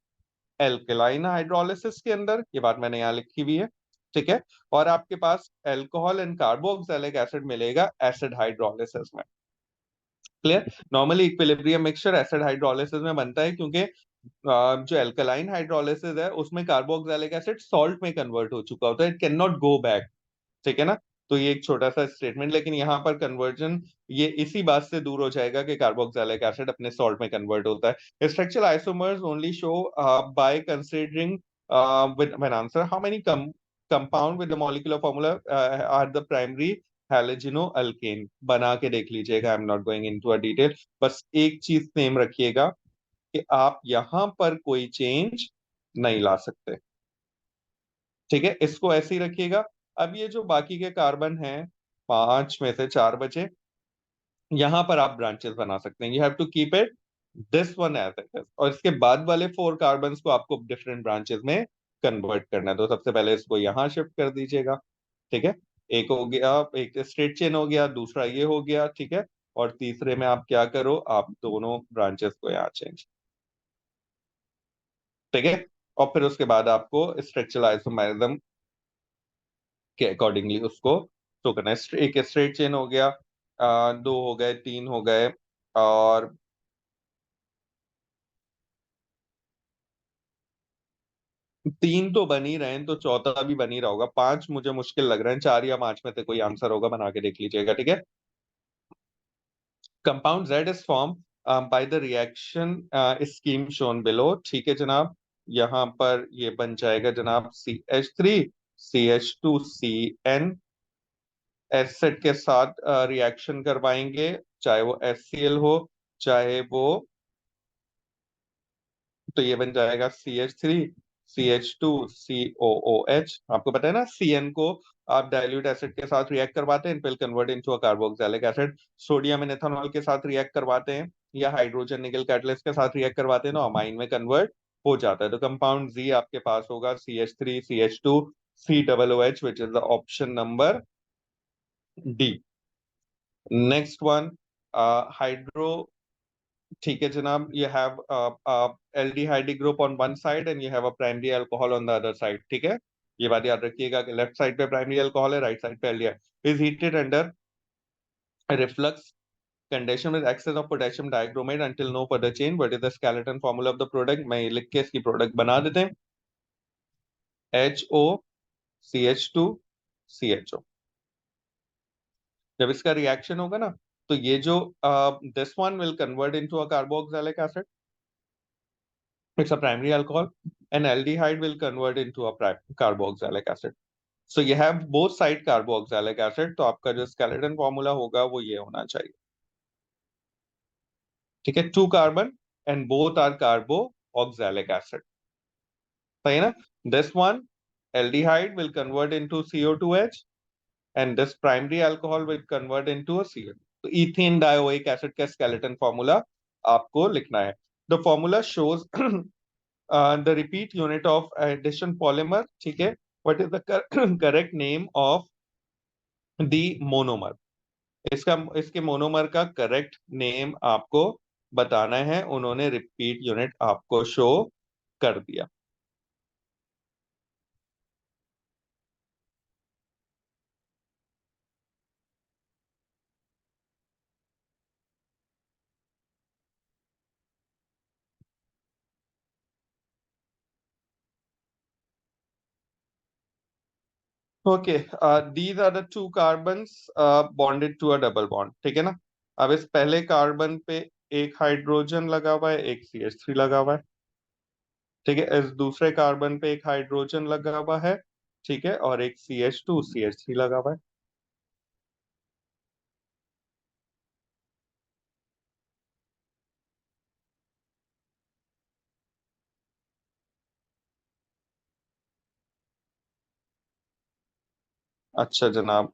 S1: एल्कलाइन हाइड्रोलिसिस के अंदर, ये बात मैंने यहाँ लिखी हुई है, ठीक है। और आपके पास अल्कोहल एंड कार्बोक्सिलिक एसिड मिलेगा एसिड हाइड्रोलिसिस में। Clear. Normally equilibrium mixture acid hydrolysis में बनता है, क्योंकि जो एल्कलाइन हाइड्रोलिसिस है उसमें कार्बोक्सिलिक एसिड सॉल्ट में कन्वर्ट हो चुका होता है, it can not go back. ठीक है ना। तो ये एक छोटा सा स्टेटमेंट, लेकिन यहाँ पर कन्वर्जन ये इसी बात से दूर हो जाएगा कि कार्बोक्सिलिक एसिड अपने सॉल्ट में कन्वर्ट होता है। Structural isomers only show by considering with when answer how many compound with the molecular formula are the primary halogenoalkane। बना के देख लीजिएगा, I am not going into a detail. बस एक चीज नेम रखिएगा कि आप यहां पर कोई चेंज नहीं ला सकते। ठीक है, इसको ऐसे ही रखिएगा। अब ये जो बाकी के कार्बन हैं, 5 में से 4 बचे, यहां पर आप ब्रांचेस बना सकते हैं। You have to keep it this one as it is, और इसके बाद वाले 4 कार्बन्स को आपको डिफरेंट ब्रांचेस में कन्वर्ट करना है। तो सबसे पहले इसको यहां शिफ्ट कर दीजिएगा। ठीक है, एक हो गया, एक स्ट्रेट चेन हो गया, दूसरा ये हो गया। ठीक है, और तीसरे में आप क्या करो, आप दोनों ब्रांचेस को यहाँ चेंज। ठीक है, और फिर उसके बाद आपको स्ट्रक्चरल आइसोमेरिज्म के अकॉर्डिंगली उसको शो करना है। एक स्ट्रेट चेन हो गया, 2 हो गए, 3 हो गए, और 3 तो बन ही रहे हैं, तो चौथा भी बन ही रहा होगा। 5 मुझे मुश्किल लग रहा है, 4 या 5 में से कोई आंसर होगा, बना के देख लीजिएगा। ठीक है। Compound Z is form by the reaction scheme shown below. ठीक है जनाब, यहाँ पर ये बन जाएगा जनाब CH3 CH2CN एसिड के साथ रिएक्शन करवाएंगे, चाहे वो HCl हो, चाहे वो, तो ये बन जाएगा CH3 CH2COOH। आपको पता है ना, CN को आप डाइल्यूट एसिड के साथ रिएक्ट करवाते हैं, फिर convert into a carboxylic acid. Sodium and ethanol के साथ रिएक्ट करवाते हैं, या हाइड्रोजन निकल कैटलिस्ट के साथ रिएक्ट करवाते हैं, तो अमाइन में कन्वर्ट हो जाता है। तो कंपाउंड जी आपके पास होगा CH3 CH2C OOH, which is the option number D. Next one, hydro, ठीक है जनाब, you have aldehyde group on one side and you have a primary alcohol on the other side। ठीक है, ये बात याद रखिएगा कि लेफ्ट साइड पे प्राइमरी अल्कोहल है, राइट साइड पे aldehyde. Is heated under reflux condition with excess of potassium diachromate until no further change। what is the skeleton formula of the product? मैं ये लिख के इसकी प्रोडक्ट बना देते हैं, HOCH2CHO। जब इसका रिएक्शन होगा ना, तो ये जो this one will convert into a carboxylic acid, it's a primary alcohol, and aldehyde will convert into a carboxylic acid। So you have both side carboxylic acid, तो आपका जो skeleton formula होगा वो ये होना चाहिए। ठीक है, 2 carbon and both are carboxylic acid। सही है ना। This one aldehyde will convert into CO2H and this primary alcohol will convert into a CO। तो ethane dioic acid का skeleton formula आपको लिखना है। The formula shows the repeat unit of addition polymer। ठीक है, what is the correct name of the monomer? इसका, इसके मोनोमर का करेक्ट नेम आपको बताना है। उन्होंने रिपीट यूनिट आपको शो कर दिया। Okay, these are the 2 carbons bonded to a double bond. ठीक है ना। अब इस पहले कार्बन पे एक हाइड्रोजन लगा हुआ है, एक CH3 लगा हुआ है। ठीक है, इस दूसरे कार्बन पे एक हाइड्रोजन लगा हुआ है, ठीक है, और एक CH2 CH3 लगा हुआ है। अच्छा जनाब,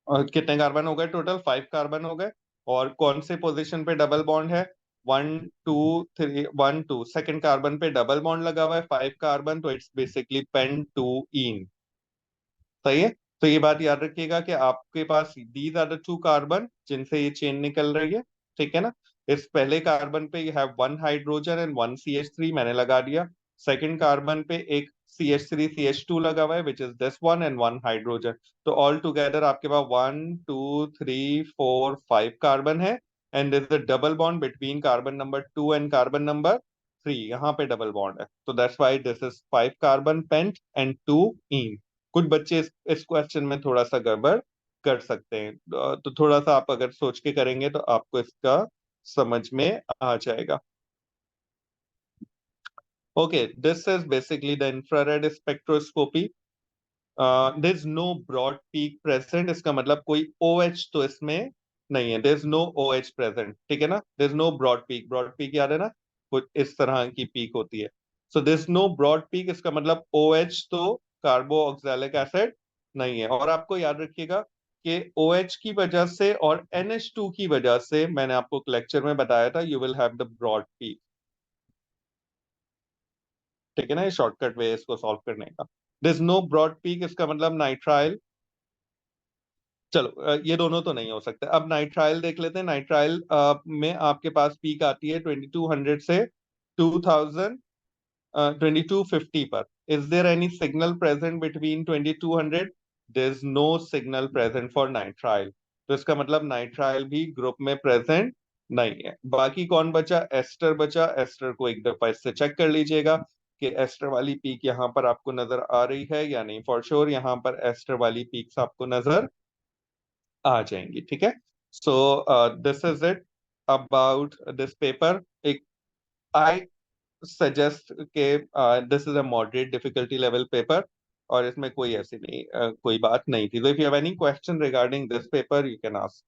S1: और कितने कार्बन हो गए टोटल? 5 कार्बन हो गए। और कौन से पोजीशन पे डबल बॉन्ड है? 1 2 3 1 2, सेकंड कार्बन पे डबल बॉन्ड लगा हुआ है, 5 कार्बन, तो इट्स बेसिकली पेंटूइन। सही है। तो ये बात याद रखिएगा कि आपके पास दीज आर द 2 कार्बन जिनसे ये चेन निकल रही है। ठीक है ना। इस पहले कार्बन पे you have 1 hydrogen and 1 CH3, मैंने लगा दिया। सेकंड कार्बन पे एक CH3 CH2 लगा हुआ है which is this one and one hydrogen. तो ऑल टुगेदर आपके पास 1 2 3 4 5 कार्बन है and this the double bond between carbon number 2 and carbon number 3, यहाँ पे डबल बॉन्ड है, तो that's why this is 5 carbon pent and 2 ene. कुछ बच्चे इस क्वेश्चन में थोड़ा सा गड़बड़ कर सकते हैं, तो थोड़ा सा आप अगर सोच के करेंगे तो आपको इसका समझ में आ जाएगा। Okay, this is basically the infrared spectroscopy. There is no broad peak present. इसका मतलब कोई OH तो इसमें नहीं है. There is no OH present. ठीक है ना? There is no broad peak. Broad peak याद है ना? कुछ इस तरह की पीक होती है. So there is no broad peak. इसका मतलब OH तो कार्बोक्सिलिक एसिड नहीं है. और आपको याद रखिएगा कि OH की वजह से और NH2 की वजह से मैंने आपको लेक्चर में बताया था you will have the broad peak. ठीक है ना, ये शॉर्टकट वे इसको सॉल्व करने का. दिस नो ब्रॉड पीक इसका मतलब नाइट्राइल. चलो ये दोनों तो नहीं हो सकते. अब नाइट्राइल देख लेते हैं. नाइट्राइल में आपके पास पीक आती है 2200 से 2000 2250 पर. Is there any signal present between 2200? There is no signal present for nitrile. तो इसका मतलब नाइट्राइल भी ग्रुप में प्रेजेंट नहीं है. बाकी कौन बचा? एस्टर बचा. एस्टर को एक दफा इससे चेक कर लीजिएगा कि एस्टर वाली पीक यहाँ पर आपको नजर आ रही है या नहीं. फॉर श्योर यहाँ पर एस्टर वाली पीक्स आपको नजर आ जाएंगी. ठीक है. So this is it about this paper. एक आई सजेस्ट के this is a moderate difficulty level paper और इसमें कोई ऐसी नहीं कोई बात नहीं थी. तो if you have any question regarding this paper you can ask.